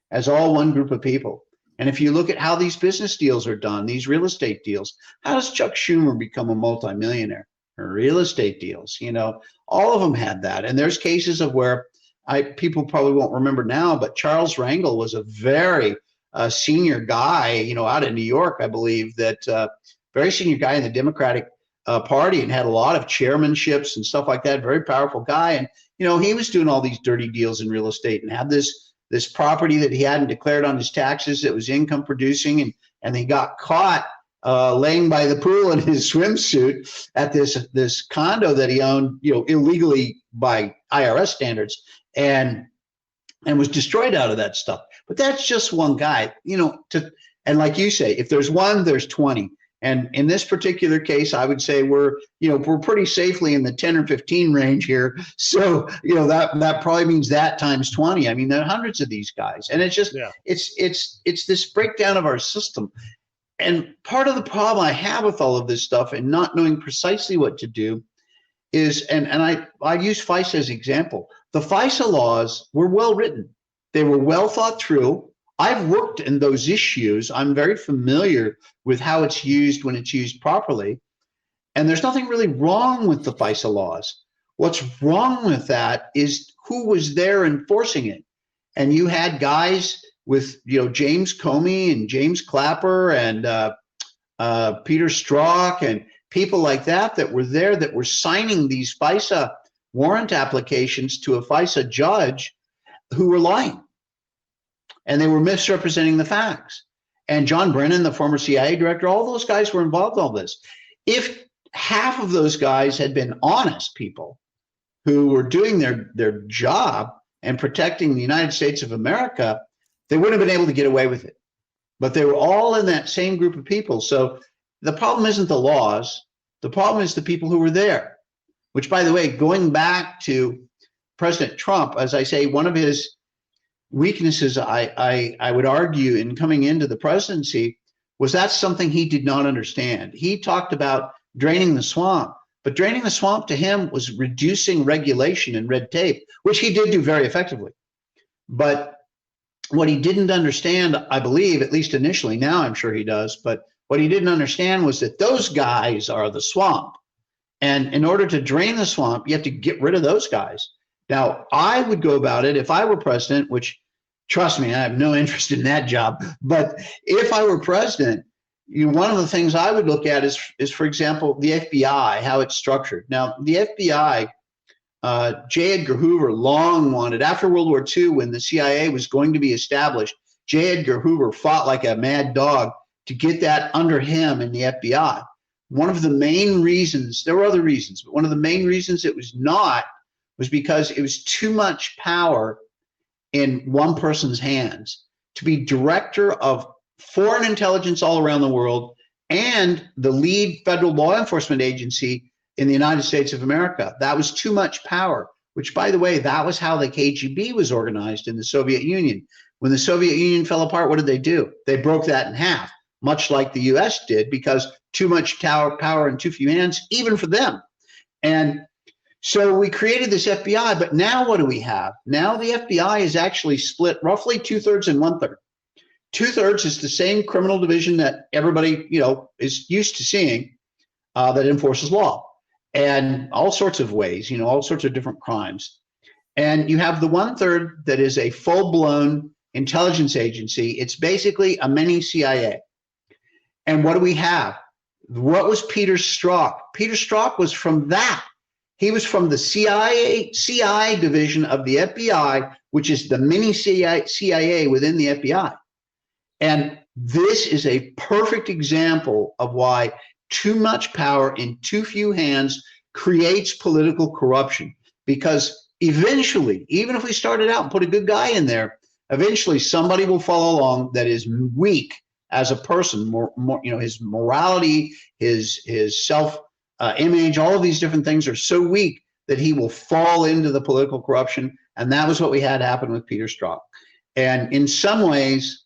as all one group of people. And if you look at how these business deals are done, these real estate deals, how does Chuck Schumer become a multimillionaire? Real estate deals, all of them had that. And there's cases of where people probably won't remember now, but Charles Rangel was a very senior guy, out in New York, I believe, that very senior guy in the Democratic Party and had a lot of chairmanships and stuff like that. Very powerful guy. And, he was doing all these dirty deals in real estate and had this property that he hadn't declared on his taxes that was income producing. And he got caught laying by the pool in his swimsuit at this condo that he owned, illegally by IRS standards, and was destroyed out of that stuff. But that's just one guy, and like you say, if there's one, there's 20. And in this particular case, I would say we're pretty safely in the 10 or 15 range here. So, that probably means that times 20. I mean, there are hundreds of these guys. And it's just, it's this breakdown of our system. And part of the problem I have with all of this stuff and not knowing precisely what to do is, and I use FISA as an example. The FISA laws were well written. They were well thought through. I've worked in those issues. I'm very familiar with how it's used when it's used properly. And there's nothing really wrong with the FISA laws. What's wrong with that is who was there enforcing it. And you had guys with, James Comey and James Clapper and Peter Strzok and people like that were there that were signing these FISA warrant applications to a FISA judge who were lying. And they were misrepresenting the facts. And John Brennan, the former CIA director, all those guys were involved in all this. If half of those guys had been honest people who were doing their job and protecting the United States of America, they wouldn't have been able to get away with it. But they were all in that same group of people. So the problem isn't the laws. The problem is the people who were there, which, by the way, going back to President Trump, as I say, one of his weaknesses, I would argue, in coming into the presidency was that's something he did not understand. He talked about draining the swamp, but draining the swamp to him was reducing regulation and red tape, which he did do very effectively. But what he didn't understand, I believe, at least initially, now I'm sure he does, but what he didn't understand was that those guys are the swamp. And in order to drain the swamp, you have to get rid of those guys. Now, I would go about it if I were president, which, trust me, I have no interest in that job. But if I were president, one of the things I would look at is, for example, the FBI, how it's structured. Now, the FBI, J. Edgar Hoover long wanted, after World War II, when the CIA was going to be established, J. Edgar Hoover fought like a mad dog to get that under him in the FBI. One of the main reasons, there were other reasons, but one of the main reasons it was not was because it was too much power in one person's hands to be director of foreign intelligence all around the world and the lead federal law enforcement agency in the United States of America. That was too much power, which, by the way, that was how the KGB was organized in the Soviet Union. When the Soviet Union fell apart, what did they do? They broke that in half, much like the US did, because too much power in too few hands, even for them. And so we created this FBI, but now what do we have? Now the FBI is actually split roughly 2/3 and 1/3. 2/3 is the same criminal division that everybody, is used to seeing, that enforces law and all sorts of ways, all sorts of different crimes. And you have the 1/3 that is a full-blown intelligence agency. It's basically a mini CIA. And what do we have? What was Peter Strzok? Peter Strzok was from that. He was from the CIA division of the FBI, which is the mini CIA within the FBI. And this is a perfect example of why too much power in too few hands creates political corruption. Because eventually, even if we started out and put a good guy in there, eventually somebody will follow along that is weak as a person, more his morality, his self image, all of these different things are so weak that he will fall into the political corruption. And that was what we had happen with Peter Strzok. And in some ways,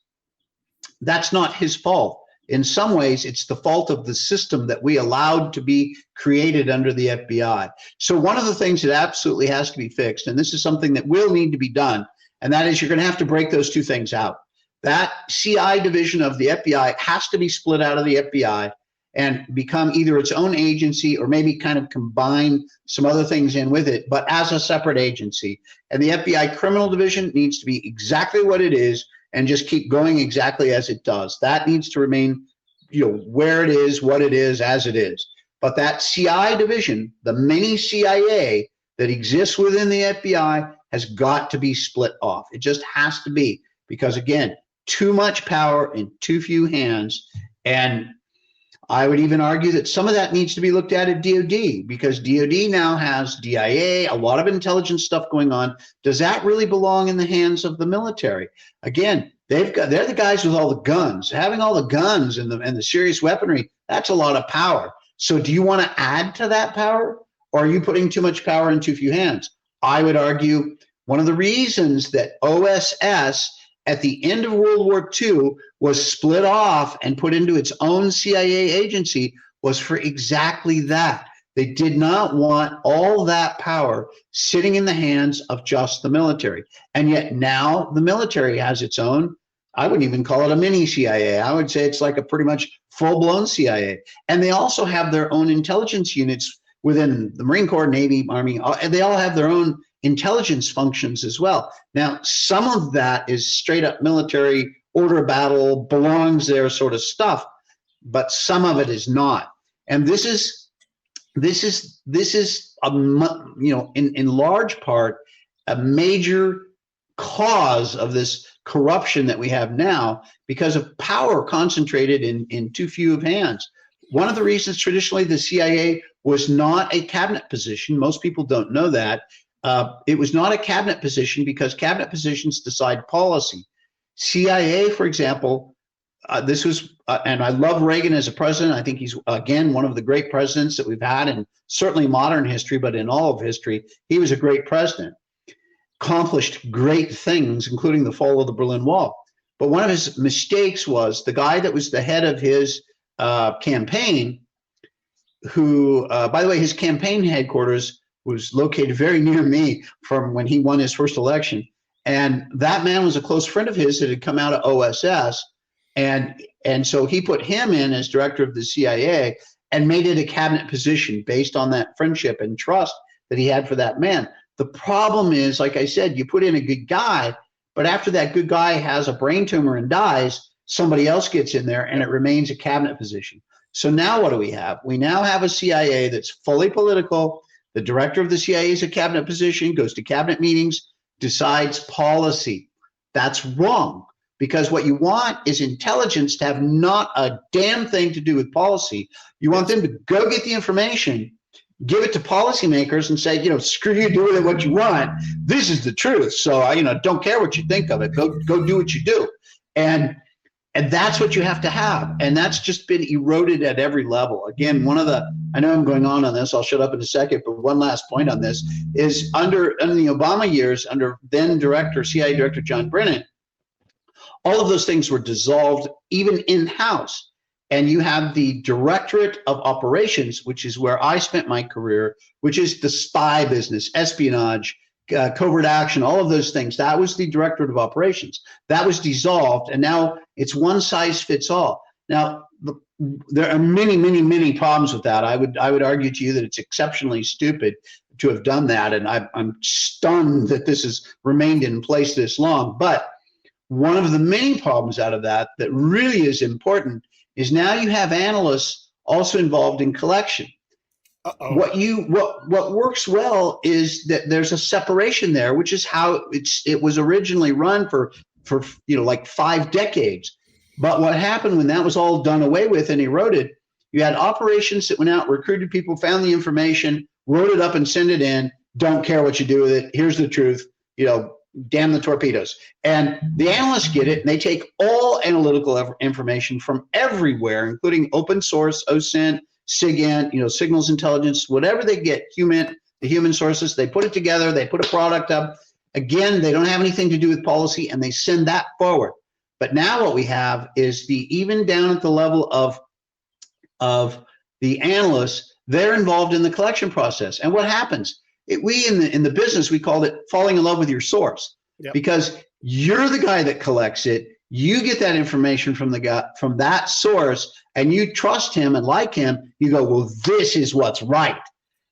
that's not his fault. In some ways, it's the fault of the system that we allowed to be created under the FBI. So one of the things that absolutely has to be fixed, and this is something that will need to be done, and that is you're going to have to break those two things out. That CI division of the FBI has to be split out of the FBI and become either its own agency or maybe kind of combine some other things in with it, but as a separate agency. And the FBI criminal division needs to be exactly what it is and just keep going exactly as it does. That needs to remain, where it is, what it is, as it is. But that CI division, the mini CIA that exists within the FBI, has got to be split off. It just has to be, because again, too much power in too few hands. And I would even argue that some of that needs to be looked at DOD, because DOD now has DIA, a lot of intelligence stuff going on. Does that really belong in the hands of the military? Again, they're the guys with all the guns. Having all the guns and the serious weaponry, that's a lot of power. So do you want to add to that power, or are you putting too much power in too few hands? I would argue one of the reasons that OSS at the end of World War II was split off and put into its own CIA agency was for exactly that. They did not want all that power sitting in the hands of just the military. And yet now the military has its own, I wouldn't even call it a mini CIA. I would say it's like a pretty much full-blown CIA. And they also have their own intelligence units within the Marine Corps, Navy, Army, and they all have their own intelligence functions as well. Now, some of that is straight up military order of battle, belongs there sort of stuff, but some of it is not. And this is in large part a major cause of this corruption that we have now, because of power concentrated in too few of hands. One of the reasons traditionally the CIA was not a cabinet position, most people don't know that. It was not a cabinet position because cabinet positions decide policy. CIA, for example, this was, and I love Reagan as a president. I think he's, again, one of the great presidents that we've had in certainly modern history, but in all of history. He was a great president, accomplished great things, including the fall of the Berlin Wall. But one of his mistakes was the guy that was the head of his campaign, who, by the way, his campaign headquarters was located very near me from when he won his first election. And that man was a close friend of his that had come out of OSS. And so he put him in as director of the CIA and made it a cabinet position based on that friendship and trust that he had for that man. The problem is, like I said, you put in a good guy, but after that good guy has a brain tumor and dies, somebody else gets in there and it remains a cabinet position. So now what do we have? We now have a CIA that's fully political. The director of the CIA is a cabinet position, goes to cabinet meetings, decides policy. That's wrong, because what you want is intelligence to have not a damn thing to do with policy. You want them to go get the information, give it to policymakers and say, screw you, do with it what you want. This is the truth. So, don't care what you think of it. Go do what you do. And that's what you have to have. And that's just been eroded at every level. Again, I know I'm going on this, I'll shut up in a second, but one last point on this is under the Obama years, under then CIA Director John Brennan, all of those things were dissolved, even in-house. And you have the Directorate of Operations, which is where I spent my career, which is the spy business, espionage, covert action, all of those things. That was the Directorate of Operations. That was dissolved, and now it's one size fits all. Now, there are many, many, many problems with that. I would argue to you that it's exceptionally stupid. to have done that, and I'm stunned that this has remained in place this long. But one of the main problems out of that really is important is now you have analysts also involved in collection. Uh-oh. What works well is that there's a separation there, which is how it was originally run for like 5 decades. But what happened when that was all done away with and eroded, you had operations that went out, recruited people, found the information, wrote it up and sent it in. Don't care what you do with it. Here's the truth. Damn the torpedoes. And the analysts get it, and they take all analytical information from everywhere, including open source, OSINT, SIGINT, signals intelligence, whatever they get, the human sources, they put it together, they put a product up. Again, they don't have anything to do with policy, and they send that forward. But now what we have is even down at the level of the analysts, they're involved in the collection process. And what happens? We in the business, we called it falling in love with your source. Yep. Because you're the guy that collects it. You get that information from that source, and you trust him and like him. You go, well, this is what's right.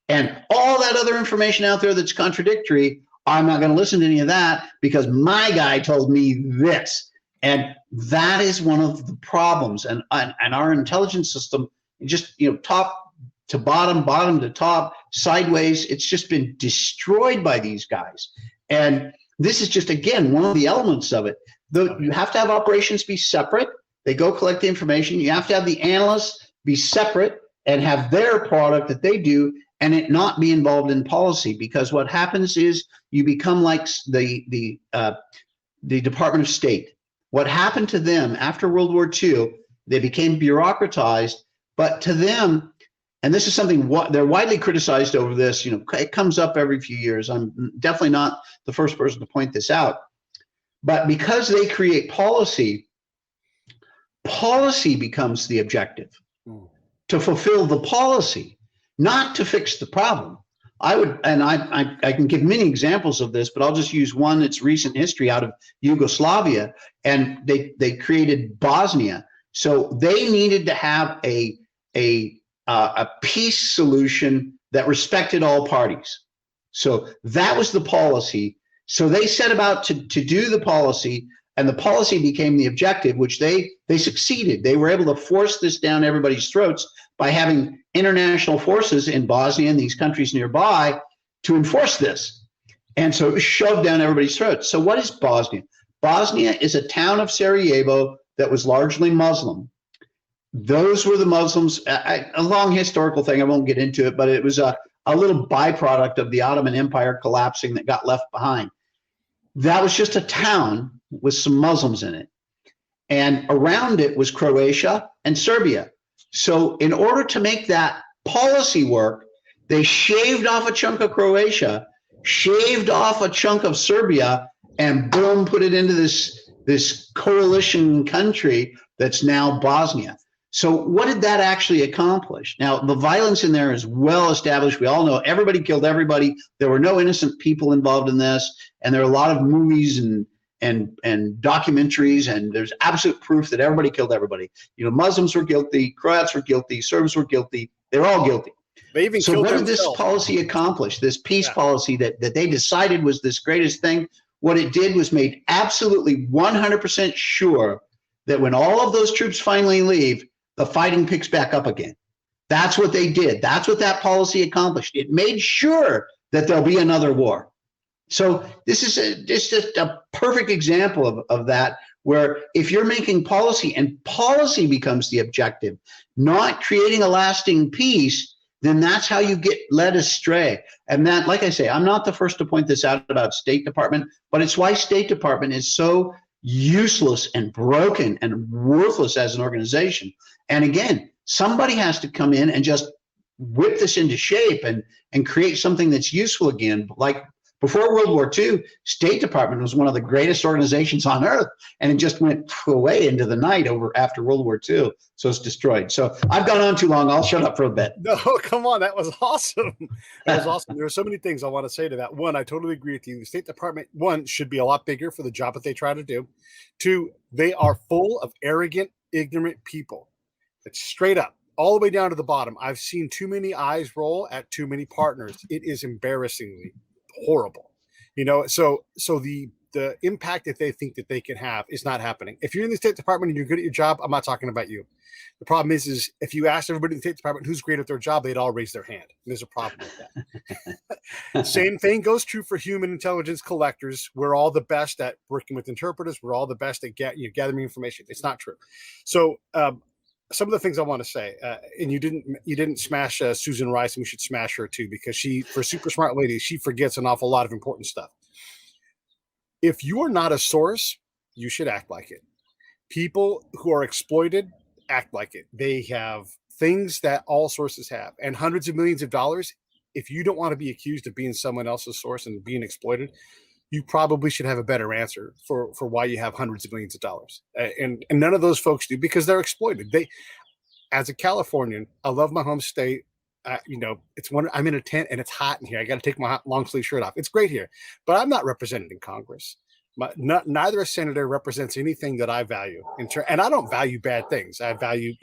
And all that other information out there that's contradictory, I'm not going to listen to any of that because my guy told me this. And that is one of the problems. And our intelligence system, just top to bottom, bottom to top, sideways, it's just been destroyed by these guys. And this is just, again, one of the elements of it. Though you have to have operations be separate. They go collect the information. You have to have the analysts be separate and have their product that they do, and it not be involved in policy. Because what happens is you become like the Department of State. What happened to them after World War II, they became bureaucratized, but to them, and this is something they're widely criticized over this, it comes up every few years. I'm definitely not the first person to point this out. But because they create policy becomes the objective to fulfill the policy, not to fix the problem. I can give many examples of this, but I'll just use one that's recent history out of Yugoslavia, and they created Bosnia. So they needed to have a peace solution that respected all parties. So that was the policy. So they set about to do the policy, and the policy became the objective, which they succeeded. They were able to force this down everybody's throats by having international forces in Bosnia and these countries nearby to enforce this. And so it was shoved down everybody's throats. So what is Bosnia? Bosnia is a town of Sarajevo that was largely Muslim. Those were the Muslims, a long historical thing, I won't get into it, but it was a little byproduct of the Ottoman Empire collapsing that got left behind. That was just a town with some Muslims in it. And around it was Croatia and Serbia. So in order to make that policy work, they shaved off a chunk of Croatia, shaved off a chunk of Serbia, and boom, put it into this coalition country that's now Bosnia. So what did that actually accomplish? Now, the violence in there is well established. We all know everybody killed everybody. There were no innocent people involved in this. And there are a lot of movies and documentaries, and there's absolute proof that everybody killed everybody. Muslims were guilty, Croats were guilty, Serbs were guilty. They're all guilty. They even so killed what did themselves. This policy accomplish? This peace policy that they decided was this greatest thing, what it did was made absolutely 100% sure that when all of those troops finally leave, the fighting picks back up again. That's what they did. That's what that policy accomplished. It made sure that there'll be another war. So this is just a perfect example of that, where if you're making policy and policy becomes the objective, not creating a lasting peace, then that's how you get led astray. And that, like I say, I'm not the first to point this out about State Department, but it's why State Department is so useless and broken and worthless as an organization. And again, somebody has to come in and just whip this into shape and create something that's useful again. Like before World War II, State Department was one of the greatest organizations on earth, and it just went away into the night after World War II. So it's destroyed. So I've gone on too long. I'll shut up for a bit. No, come on. That was awesome. That was awesome. There are so many things I want to say to that. One, I totally agree with you. The State Department, one, should be a lot bigger for the job that they try to do. Two, they are full of arrogant, ignorant people. It's straight up. all the way down to the bottom. I've seen too many eyes roll at too many partners. It is embarrassingly horrible. So the impact that they think that they can have is not happening. If you're in the State Department and you're good at your job, I'm not talking about you. The problem is if you ask everybody in the State Department who's great at their job, they'd all raise their hand. And there's a problem with that. Same thing goes true for human intelligence collectors. We're all the best at working with interpreters. We're all the best at gathering information. It's not true. So some of the things I want to say, and you didn't smash Susan Rice, and we should smash her too, because for super smart lady, she forgets an awful lot of important stuff. If you are not a source, you should act like it. People who are exploited act like it. They have things that all sources have, and hundreds of millions of dollars. If you don't want to be accused of being someone else's source and being exploited, you probably should have a better answer for why you have hundreds of millions of dollars. And none of those folks do, because they're exploited. As a Californian, I love my home state. It's I'm in a tent and it's hot in here. I got to take my long sleeve shirt off. It's great here, but I'm not represented in Congress. Neither a senator represents anything that I value. And I don't value bad things. I value,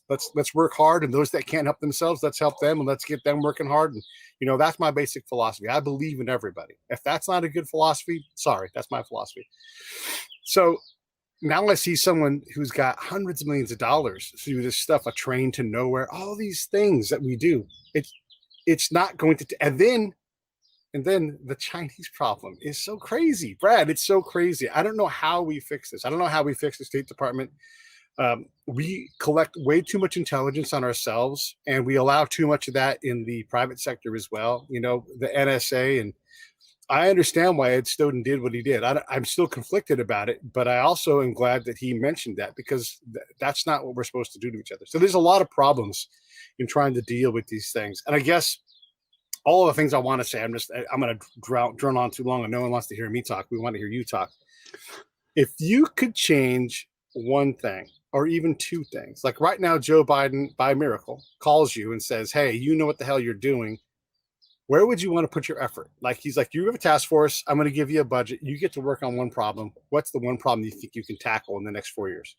let's work hard, and those that can't help themselves, let's help them, and let's get them working hard. And that's my basic philosophy. I believe in everybody. If that's not a good philosophy, sorry, that's my philosophy. So now I see someone who's got hundreds of millions of dollars through this stuff, a train to nowhere, all these things that we do. It's not going to, and then the Chinese problem is so crazy, Brad. It's so crazy. I don't know how we fix this. I don't know how we fix the State Department. We collect way too much intelligence on ourselves, and we allow too much of that in the private sector as well. The NSA, and I understand why Ed Snowden did what he did. I'm still conflicted about it, but I also am glad that he mentioned that, because that's not what we're supposed to do to each other. So there's a lot of problems in trying to deal with these things. And I guess all of the things I want to say, I'm going to drone on too long, and no one wants to hear me talk. We want to hear you talk. If you could change one thing, or even two things, like right now, Joe Biden, by miracle, calls you and says, hey, you know what the hell you're doing. Where would you want to put your effort? Like, he's like, you have a task force. I'm going to give you a budget. You get to work on one problem. What's the one problem you think you can tackle in the next 4 years?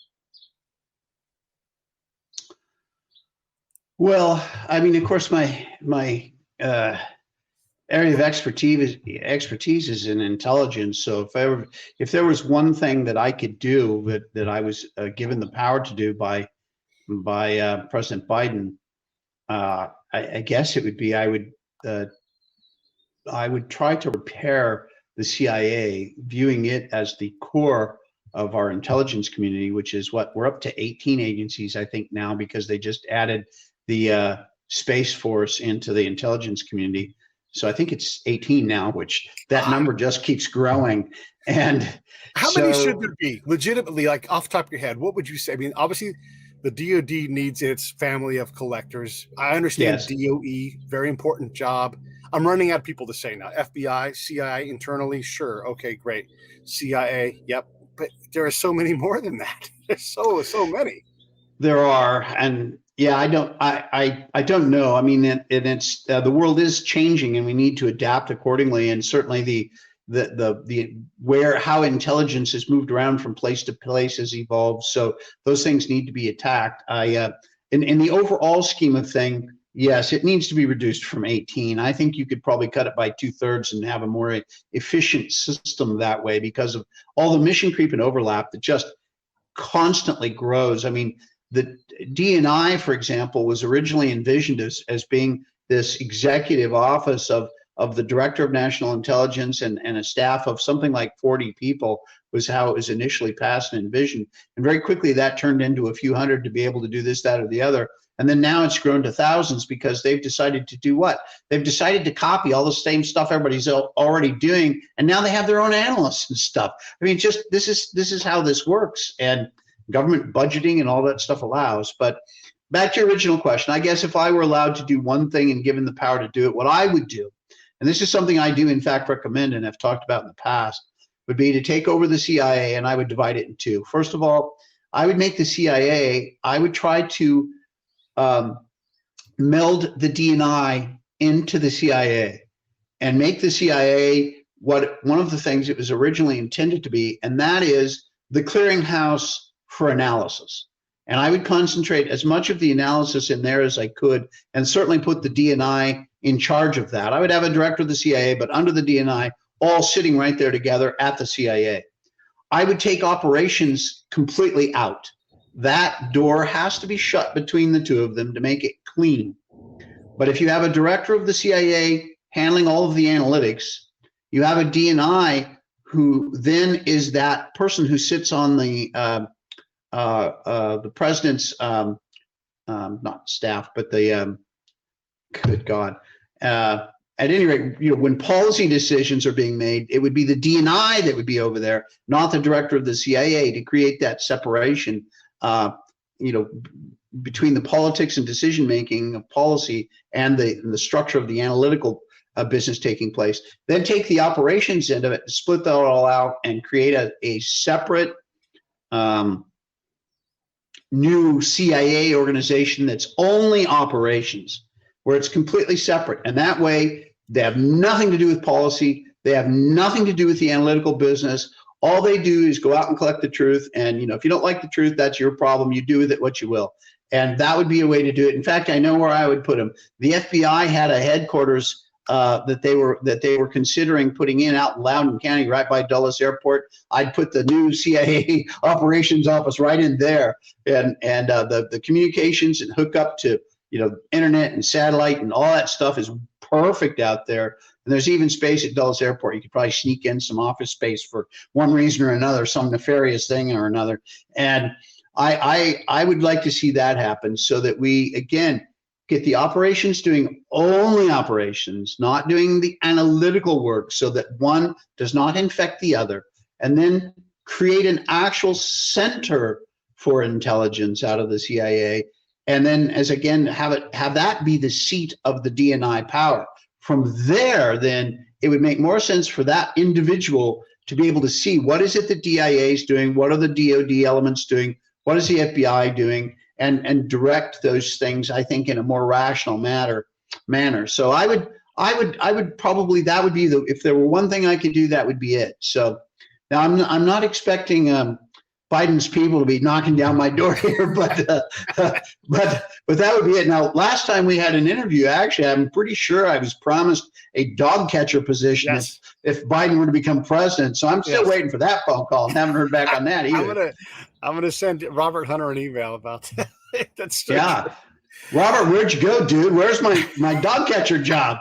Well, I mean, of course, my area of expertise is in intelligence. So if there was one thing that I could do that I was given the power to do by President Biden, I guess it would be I would try to repair the CIA, viewing it as the core of our intelligence community, which is what we're up to 18 agencies, I think, now, because they just added the Space Force into the intelligence community. So I think it's 18 now, which that number just keeps growing. And how many should there be? Legitimately, like off the top of your head, what would you say? I mean, obviously, the DoD needs its family of collectors. I understand. Yes. DOE, very important job. I'm running out of people to say now. FBI, CIA, internally, sure, okay, great. CIA, yep. But there are so many more than that. There's so many. There are, and yeah, I don't know. I mean, it's the world is changing, and we need to adapt accordingly. And certainly how intelligence has moved around from place to place has evolved. So those things need to be attacked. In the overall scheme of thing, yes, it needs to be reduced from 18. I think you could probably cut it by 2/3 and have a more efficient system that way, because of all the mission creep and overlap that just constantly grows. I mean, the DNI, for example, was originally envisioned as being this executive office of the Director of National Intelligence and a staff of something like 40 people was how it was initially passed and envisioned. And very quickly that turned into a few hundred to be able to do this, that, or the other. And then now it's grown to thousands, because they've decided to do what? They've decided to copy all the same stuff everybody's already doing, and now they have their own analysts and stuff. I mean, just this is how this works, and government budgeting and all that stuff allows. But back to your original question, I guess if I were allowed to do one thing and given the power to do it, what I would do, and this is something I do in fact recommend and have talked about in the past, would be to take over the CIA, and I would divide it in two. First of all, I would make the CIA, I would try to meld the DNI into the CIA and make the CIA one of the things it was originally intended to be, and that is the clearinghouse for analysis. And I would concentrate as much of the analysis in there as I could, and certainly put the DNI in charge of that. I would have a director of the CIA, but under the DNI, all sitting right there together at the CIA. I would take operations completely out. That door has to be shut between the two of them to make it clean. But if you have a director of the CIA handling all of the analytics, you have a DNI who then is that person who sits on the president's not staff, but the good God. At any rate, when policy decisions are being made, it would be the DNI that would be over there, not the director of the CIA, to create that separation, between the politics and decision making of policy and the structure of the analytical business taking place. Then take the operations end of it, split that all out, and create a separate new CIA organization that's only operations, where it's completely separate. And that way, they have nothing to do with policy. They have nothing to do with the analytical business. All they do is go out and collect the truth. And, if you don't like the truth, that's your problem. You do with it what you will. And that would be a way to do it. In fact, I know where I would put them. The FBI had a headquarters that they were considering putting in out in Loudoun County, right by Dulles Airport. I'd put the new CIA operations office right in there, and the communications and hook up to internet and satellite and all that stuff is perfect out there. And there's even space at Dulles Airport. You could probably sneak in some office space for one reason or another, some nefarious thing or another. And I would like to see that happen, so that we, again, get the operations doing only operations, not doing the analytical work, so that one does not infect the other, and then create an actual center for intelligence out of the CIA. And then have that be the seat of the DNI power. From there, then it would make more sense for that individual to be able to see what is it the DIA is doing, what are the DOD elements doing, what is the FBI doing, and direct those things, I think, in a more rational manner. So I would probably, that would be if there were one thing I could do, that would be it. So now I'm not expecting Biden's people to be knocking down my door here, but that would be it. Now, last time we had an interview, actually, I'm pretty sure I was promised a dog catcher position if Biden were to become president. So I'm still waiting for that phone call. I haven't heard back on that either. I'm gonna send Robert Hunter an email about that. That's true. Yeah. Robert, where'd you go, dude? Where's my dog catcher job?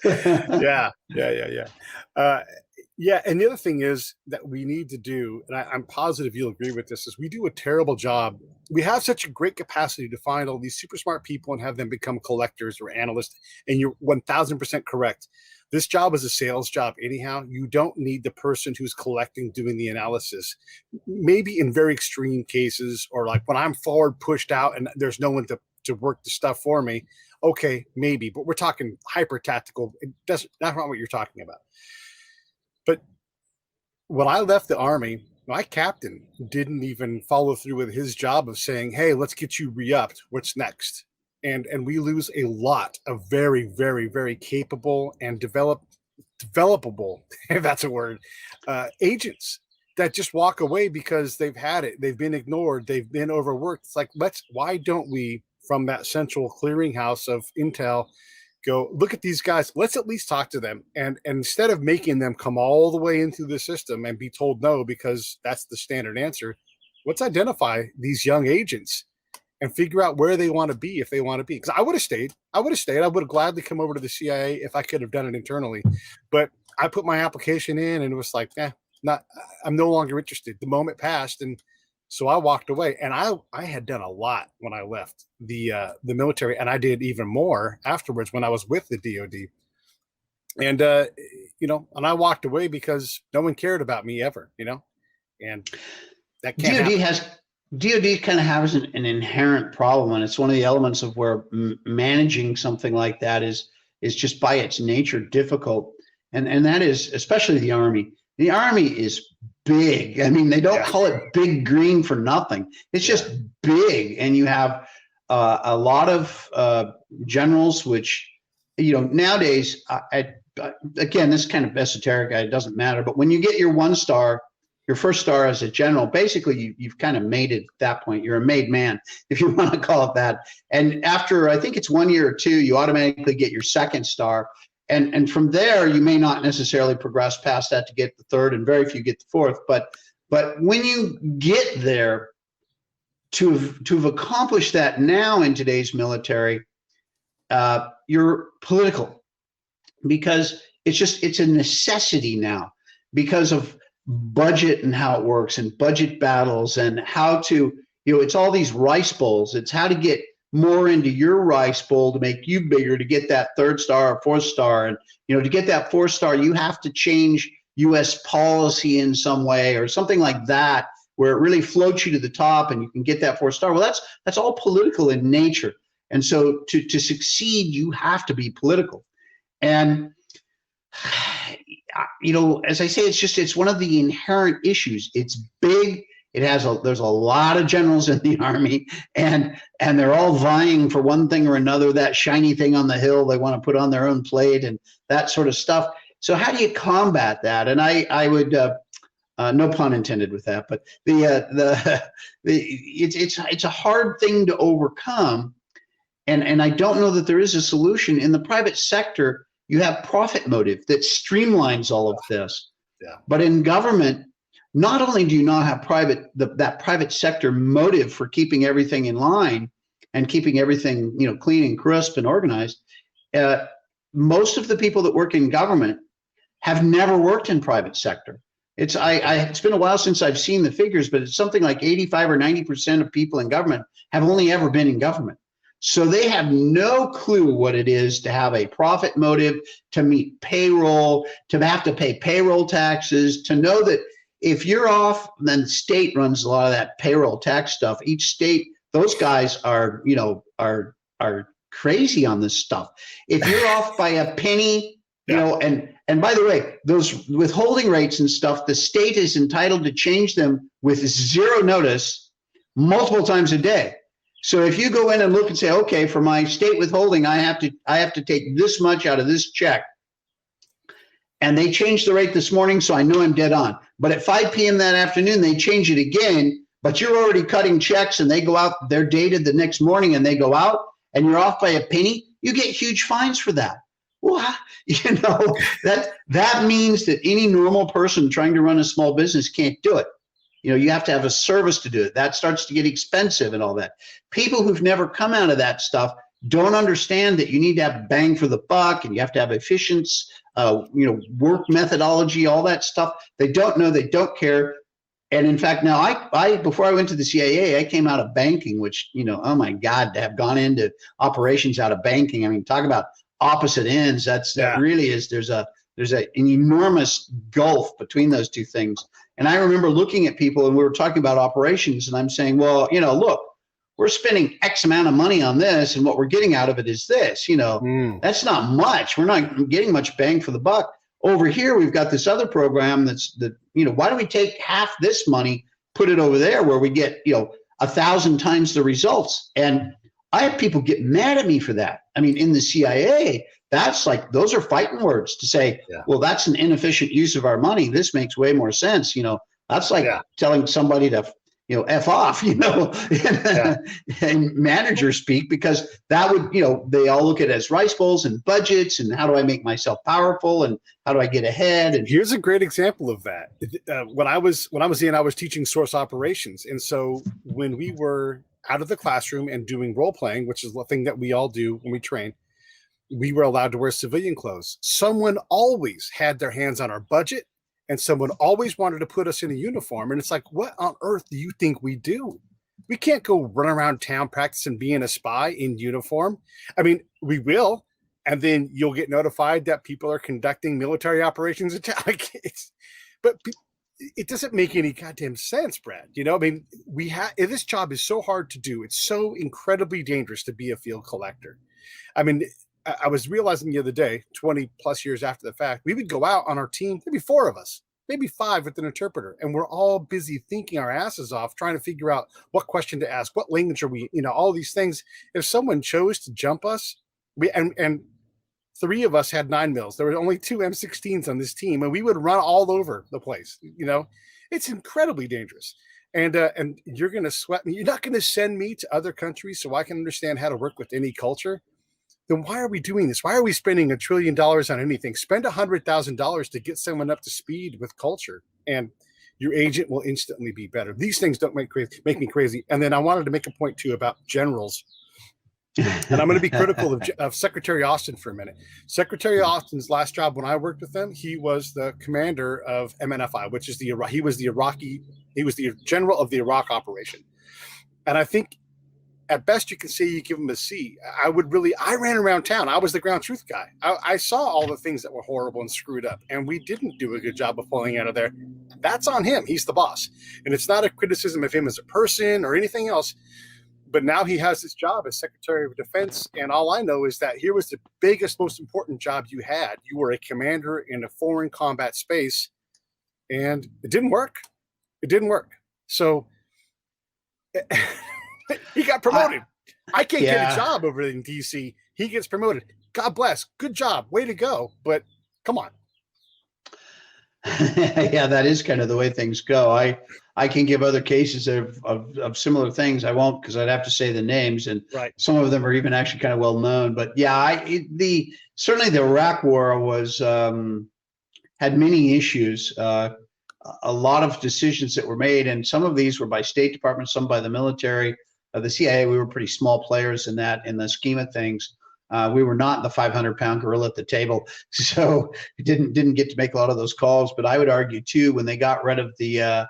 Yeah. Yeah, and the other thing is that we need to do, and I'm positive you'll agree with this, is we do a terrible job. We have such a great capacity to find all these super smart people and have them become collectors or analysts, and you're 1,000% correct. This job is a sales job anyhow. You don't need the person who's collecting, doing the analysis. Maybe in very extreme cases, or like when I'm forward pushed out and there's no one to work the stuff for me, okay, maybe, but we're talking hyper tactical. That's not what you're talking about. But when I left the Army, my captain didn't even follow through with his job of saying, hey, let's get you re-upped. What's next? And we lose a lot of very, very, very capable and developable, if that's a word, agents that just walk away because they've had it. They've been ignored. They've been overworked. It's like, why don't we, from that central clearinghouse of intel, go look at these guys, let's at least talk to them. And instead of making them come all the way into the system and be told no, because that's the standard answer, let's identify these young agents and figure out where they want to be, if they want to be. Because I would have stayed. I would have gladly come over to the CIA if I could have done it internally. But I put my application in and it was like, I'm no longer interested. The moment passed, and so I walked away. And I had done a lot when I left the military, and I did even more afterwards when I was with the DOD. And and I walked away because no one cared about me ever, and that can't happen. DOD kind of has an inherent problem, and it's one of the elements of where managing something like that is just by its nature difficult. And that is especially the Army. The Army is big. I mean, they don't call it big green for nothing. It's just big, and you have a lot of generals, which nowadays. Again, this is kind of esoteric. It doesn't matter. But when you get your 1-star, your first star as a general, basically you've kind of made it at that point. You're a made man, if you want to call it that. And after, I think it's 1 year or two, you automatically get your second star. And from there, you may not necessarily progress past that to get the third, and very few get the fourth. But when you get there, to have accomplished that now in today's military, you're political, because it's a necessity now because of budget and how it works, and budget battles, and how to, it's all these rice bowls. It's how to get more into your rice bowl to make you bigger, to get that third star or fourth star. And, to get that fourth star, you have to change US policy in some way or something like that, where it really floats you to the top and you can get that fourth star. Well, that's all political in nature. And so to succeed, you have to be political. And, as I say, it's one of the inherent issues. It's big. There's a lot of generals in the Army, and they're all vying for one thing or another, that shiny thing on the hill they want to put on their own plate and that sort of stuff. So how do you combat that? And I would, no pun intended with that, but it's a hard thing to overcome. And I don't know that there is a solution. In the private sector, you have profit motive that streamlines all of this. Yeah. But in government, not only do you not have that private sector motive for keeping everything in line and keeping everything, clean and crisp and organized, most of the people that work in government have never worked in private sector. It's been a while since I've seen the figures, but it's something like 85 or 90% of people in government have only ever been in government. So they have no clue what it is to have a profit motive, to meet payroll, to have to pay payroll taxes, to know that if you're off, then the state runs a lot of that payroll tax stuff. Each state, those guys are crazy on this stuff. If you're off by a penny, and by the way, those withholding rates and stuff, the state is entitled to change them with zero notice multiple times a day. So if you go in and look and say, okay, for my state withholding, I have to take this much out of this check, and they changed the rate this morning, so I know I'm dead on. But at 5 p.m. that afternoon, they change it again, but you're already cutting checks, and they go out, they're dated the next morning, and they go out, and you're off by a penny, you get huge fines for that. Well, that means that any normal person trying to run a small business can't do it. You have to have a service to do it. That starts to get expensive and all that. People who've never come out of that stuff don't understand that you need to have bang for the buck, and you have to have efficiency, work methodology, all that stuff. They don't know, they don't care. And in fact, now I before I went to the CIA, I came out of banking, which, oh my God, to have gone into operations out of banking. I mean, talk about opposite ends. That really is, there's an enormous gulf between those two things. And I remember looking at people, and we were talking about operations, and I'm saying, well, look, we're spending X amount of money on this, and what we're getting out of it is this. That's not much. We're not getting much bang for the buck. Over here, we've got this other program why don't we take half this money, put it over there where we get, 1,000 times the results? And I have people get mad at me for that. I mean, in the CIA, those are fighting words to say, well, that's an inefficient use of our money. This makes way more sense. That's like telling somebody to, F off, in manager speak, because that would, they all look at it as rice bowls and budgets, and how do I make myself powerful, and how do I get ahead? And here's a great example of that. When I was I was teaching source operations. And so when we were out of the classroom and doing role playing, which is the thing that we all do when we train, we were allowed to wear civilian clothes. Someone always had their hands on our budget, and someone always wanted to put us in a uniform. And it's like, what on earth do you think we do? We can't go run around town practicing being a spy in uniform. I mean, we will, and then you'll get notified that people are conducting military operations in town. But it doesn't make any goddamn sense, Brad. I mean, this job is so hard to do. It's so incredibly dangerous to be a field collector. I mean, I was realizing the other day, 20 plus years after the fact, we would go out on our team, maybe 4 of us, maybe 5 with an interpreter, and we're all busy thinking our asses off, trying to figure out what question to ask, what language are we, all these things. If someone chose to jump us, and 3 of us had 9 mils. There were only 2 M16s on this team, and we would run all over the place, It's incredibly dangerous. And you're going to sweat me. You're not going to send me to other countries so I can understand how to work with any culture. Then why are we doing this? Why are we spending $1 trillion on anything? Spend $100,000 to get someone up to speed with culture, and your agent will instantly be better. These things don't make me crazy. And then I wanted to make a point too about generals. And I'm going to be critical of Secretary Austin for a minute. Secretary Austin's last job when I worked with him, he was the commander of MNFI, which is he was the general of the Iraq operation. And I think at best you can say you give him a C. I ran around town. I was the ground truth guy. I saw all the things that were horrible and screwed up, and we didn't do a good job of pulling out of there. That's on him. He's the boss. And it's not a criticism of him as a person or anything else. But now he has this job as Secretary of Defense, and all I know is that here was the biggest, most important job you had. You were a commander in a foreign combat space, and it didn't work. It didn't work. So he got promoted. I can't get a job over in D.C. He gets promoted. God bless. Good job. Way to go. But come on. Yeah, that is kind of the way things go. I can give other cases of similar things. I won't, because I'd have to say the names, and some of them are even actually kind of well known. But yeah, certainly the Iraq War was had many issues. A lot of decisions that were made, and some of these were by State Department, some by the military. The CIA, we were pretty small players in the scheme of things. We were not the 500-pound gorilla at the table, so didn't get to make a lot of those calls. But I would argue too, when they got rid of the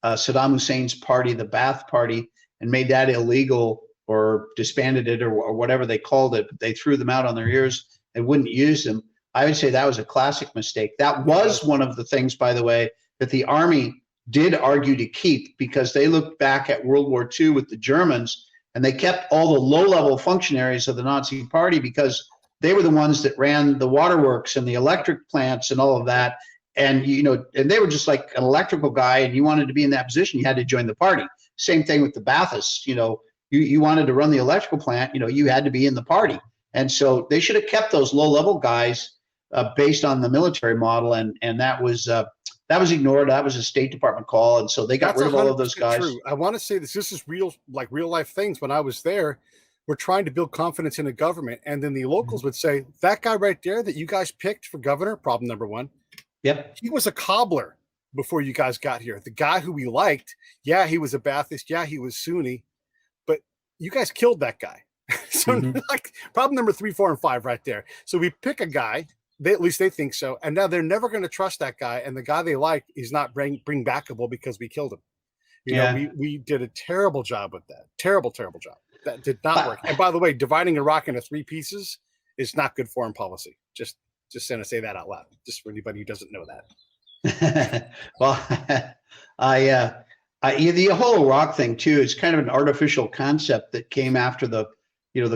Saddam Hussein's party, the Ba'ath Party, and made that illegal or disbanded it or whatever they called it, but they threw them out on their ears and wouldn't use them. I would say that was a classic mistake. That was one of the things, by the way, that the Army did argue to keep, because they looked back at World War II with the Germans, and they kept all the low-level functionaries of the Nazi Party because they were the ones that ran the waterworks and the electric plants and all of that. And, and they were just like an electrical guy, and you wanted to be in that position, you had to join the party. Same thing with the Baathists. You wanted to run the electrical plant, you had to be in the party. And so they should have kept those low-level guys based on the military model, and that was ignored. That was a State Department call, and so they got rid of all of those guys. True. I want to say this is real life things. When I was there, we're trying to build confidence in the government, and then the locals would say, that guy right there that you guys picked for governor, problem number one. Yep. He was a cobbler before you guys got here. The guy who we liked, yeah, he was a Baathist, yeah, he was Sunni, but you guys killed that guy. So like problem number 3, 4, and 5 right there. So we pick a guy. At least they think so, and now they're never going to trust that guy. And the guy they like is not bring backable because we killed him. You know, we did a terrible job with that. Terrible job. That did not work. And by the way, dividing Iraq into 3 pieces is not good foreign policy. Just going to say that out loud, just for anybody who doesn't know that. Well, the whole Iraq thing too is kind of an artificial concept that came after the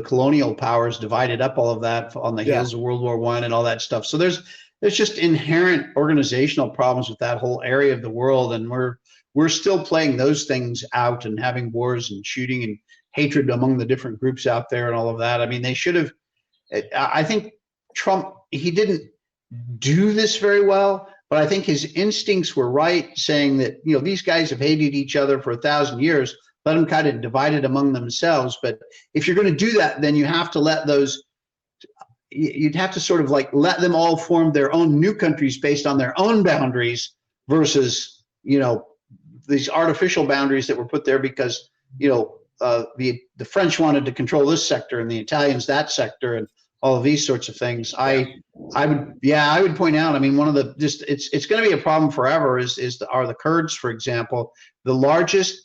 colonial powers divided up all of that on the heels of World War I and all that stuff. So there's just inherent organizational problems with that whole area of the world, and we're still playing those things out and having wars and shooting and hatred among the different groups out there and all of that. I mean, they should have. I think Trump, he didn't do this very well, but I think his instincts were right, saying that these guys have hated each other for 1,000 years. Let them kind of divide it among themselves. But if you're going to do that, then you have to you'd have to sort of like let them all form their own new countries based on their own boundaries versus, these artificial boundaries that were put there because, the French wanted to control this sector and the Italians that sector and all of these sorts of things. I would point out, I mean, one of the, it's going to be a problem forever are the Kurds, for example, the largest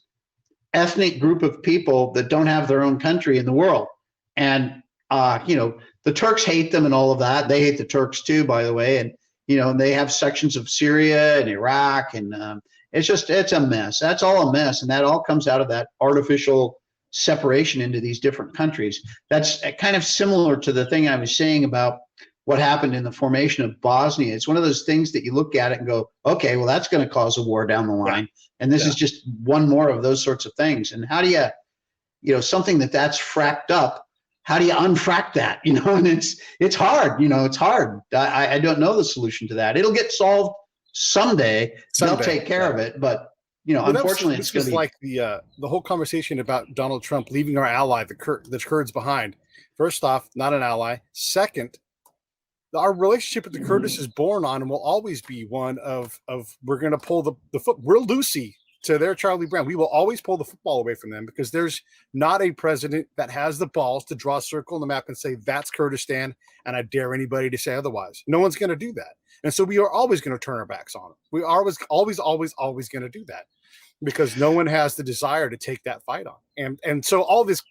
ethnic group of people that don't have their own country in the world. And, the Turks hate them and all of that. They hate the Turks too, by the way. And, and they have sections of Syria and Iraq, and it's a mess. That's all a mess. And that all comes out of that artificial separation into these different countries. That's kind of similar to the thing I was saying about what happened in the formation of Bosnia. It's one of those things that you look at it and go, okay, well, that's going to cause a war down the line. And this is just one more of those sorts of things. And how do you, something that's fracked up, how do you unfrack that? And it's hard, it's hard. I don't know the solution to that. It'll get solved someday they'll take care of it. But unfortunately, it's going to be like the whole conversation about Donald Trump leaving our ally, the Kurds, behind. First off, not an ally. Second, our relationship with the Kurds is born on and will always be one of we're going to pull the foot. We're Lucy to their Charlie Brown. We will always pull the football away from them because there's not a president that has the balls to draw a circle on the map and say that's Kurdistan, and I dare anybody to say otherwise. No one's going to do that. And so we are always going to turn our backs on them. We are always going to do that because no one has the desire to take that fight on. And so all this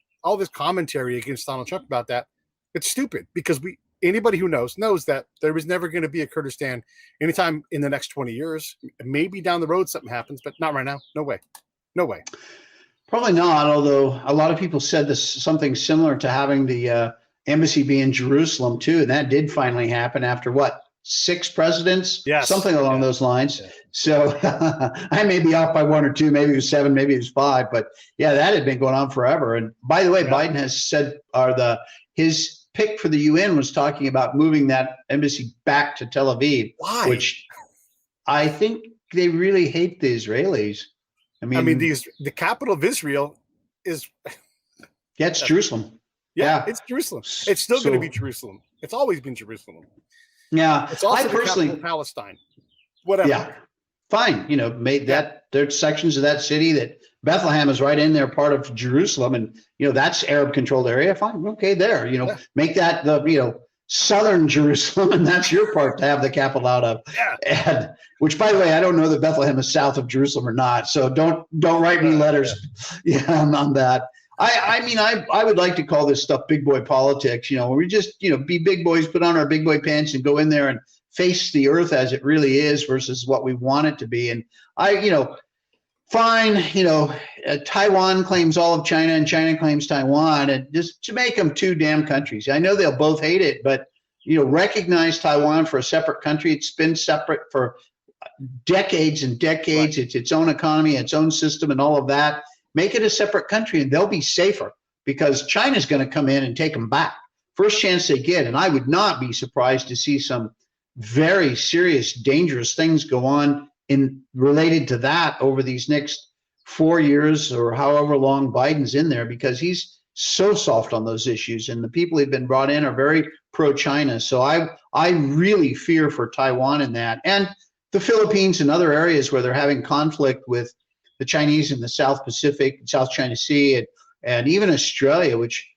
commentary against Donald Trump about that, it's stupid because anybody who knows that there was never going to be a Kurdistan anytime in the next 20 years. Maybe down the road something happens, but not right now. No way. Probably not, although a lot of people said something similar to having the embassy be in Jerusalem too, and that did finally happen after 6 presidents? Yes. Something along those lines. Yeah. So I may be off by 1 or 2, maybe it was 7, maybe it was 5, but yeah, that had been going on forever. And by the way, Biden has said his pick for the UN was talking about moving that embassy back to Tel Aviv. Why? Which I think they really hate the Israelis. I mean, the capital of Israel is it's Jerusalem. Yeah, it's Jerusalem. It's still going to be Jerusalem. It's always been Jerusalem. Yeah, it's also the capital of Palestine. Whatever. Yeah, fine. Made that there's sections of that city that Bethlehem is right in there, part of Jerusalem, and that's Arab-controlled area. Fine, okay, there. Make that the southern Jerusalem, and that's your part to have the capital out of. Yeah. And, which, by the way, I don't know that Bethlehem is south of Jerusalem or not. So don't write me letters, on that. I would like to call this stuff big boy politics. Where we just be big boys, put on our big boy pants, and go in there and face the earth as it really is versus what we want it to be. And fine, Taiwan claims all of China and China claims Taiwan, and just to make them 2 damn countries. I know they'll both hate it, but recognize Taiwan for a separate country. It's been separate for decades and decades. Right. It's its own economy, its own system, and all of that. Make it a separate country, and they'll be safer because China's going to come in and take them back first chance they get. And I would not be surprised to see some very serious, dangerous things go on related to that over these next 4 years or however long Biden's in there, because he's so soft on those issues, and the people who've been brought in are very pro-China. So I really fear for Taiwan in that, and the Philippines and other areas where they're having conflict with the Chinese in the South Pacific, South China Sea, and even Australia, which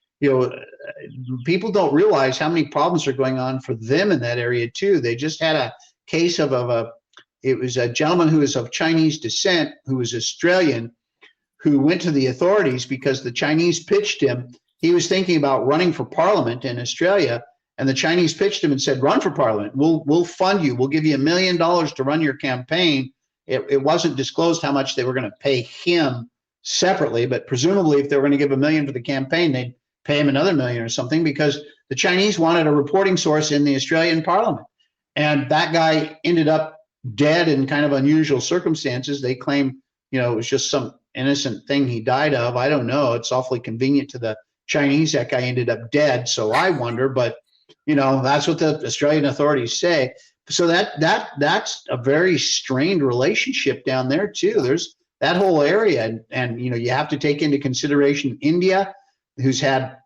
people don't realize how many problems are going on for them in that area too. They just had a case of it was a gentleman who is of Chinese descent, who was Australian, who went to the authorities because the Chinese pitched him. He was thinking about running for parliament in Australia, and the Chinese pitched him and said, "Run for parliament. We'll fund you. We'll give you $1 million to run your campaign." It wasn't disclosed how much they were going to pay him separately, but presumably if they were going to give $1 million for the campaign, they'd pay him another $1 million or something, because the Chinese wanted a reporting source in the Australian parliament. And that guy ended up dead in kind of unusual circumstances. They claim, it was just some innocent thing he died of. I don't know. It's awfully convenient to the Chinese that guy ended up dead. So I wonder, but that's what the Australian authorities say. So that's a very strained relationship down there too. There's that whole area, and you have to take into consideration India, who's had,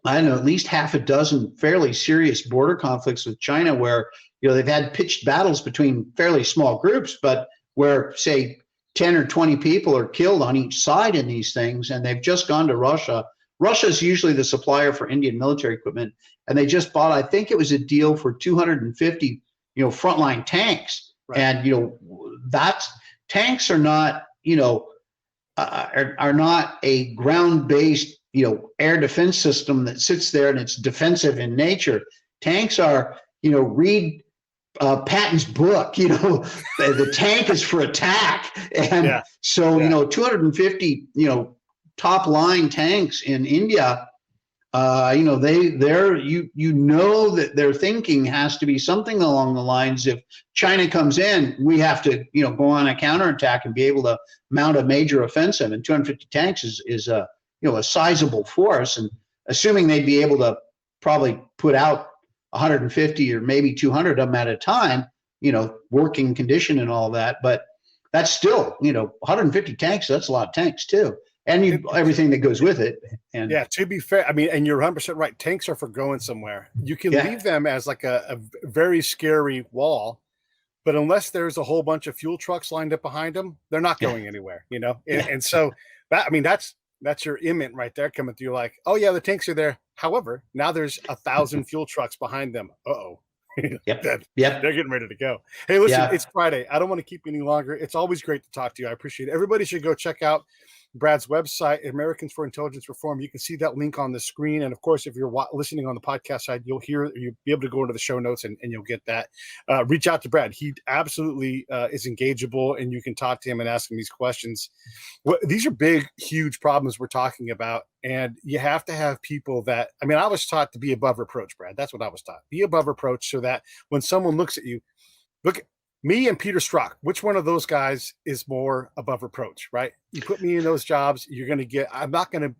I don't know, at least half a dozen fairly serious border conflicts with China, where they've had pitched battles between fairly small groups, but where, say, 10 or 20 people are killed on each side in these things, and they've just gone to Russia. Russia's usually the supplier for Indian military equipment, and they just bought, I think it was a deal for 250 frontline tanks. Right. And tanks are not are not a ground-based air defense system that sits there and it's defensive in nature. Tanks are read Patton's book. The tank is for attack, and 250 top line tanks in India. That their thinking has to be something along the lines: if China comes in, we have to go on a counterattack and be able to mount a major offensive. And 250 tanks is a sizable force, and assuming they'd be able to probably put out 150 or maybe 200 of them at a time, working condition and all that. But that's still, 150 tanks. That's a lot of tanks too. And everything that goes with it. And yeah, to be fair, I mean, and you're 100% right. Tanks are for going somewhere. You can leave them as like a very scary wall, but unless there's a whole bunch of fuel trucks lined up behind them, they're not going anywhere, And so that's your image right there coming through. Like, oh yeah, the tanks are there. However, now there's 1,000 fuel trucks behind them. Uh-oh. Yep. They're getting ready to go. Hey, listen, It's Friday. I don't want to keep you any longer. It's always great to talk to you. I appreciate it. Everybody should go check out Brad's website, Americans for Intelligence Reform. You can see that link on the screen. And of course, if you're listening on the podcast side, you'll be able to go into the show notes and you'll get that. Reach out to Brad. He absolutely is engageable, and you can talk to him and ask him these questions. These are big, huge problems we're talking about. And you have to have people that, I was taught to be above reproach, Brad. That's what I was taught. Be above reproach so that when someone looks at you, look at me and Peter Strzok, which one of those guys is more above reproach, right? You put me in those jobs, I'm not going to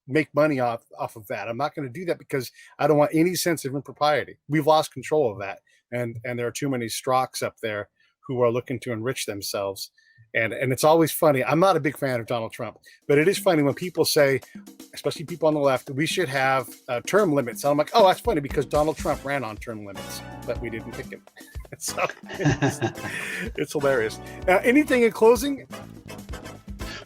make money off of that. I'm not going to do that because I don't want any sense of impropriety. We've lost control of that. And there are too many Strzoks up there who are looking to enrich themselves. And it's always funny. I'm not a big fan of Donald Trump, but it is funny when people say, especially people on the left, we should have term limits. And I'm like, oh, that's funny because Donald Trump ran on term limits, but we didn't pick him. So it's hilarious. Anything in closing?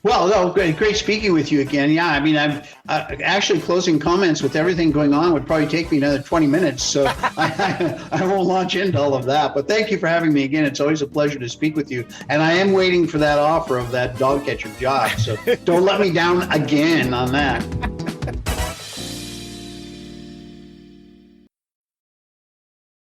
Well, no, great speaking with you again. Yeah, I'm actually closing comments with everything going on would probably take me another 20 minutes. So I won't launch into all of that. But thank you for having me again. It's always a pleasure to speak with you. And I am waiting for that offer of that dog catcher job. So don't let me down again on that.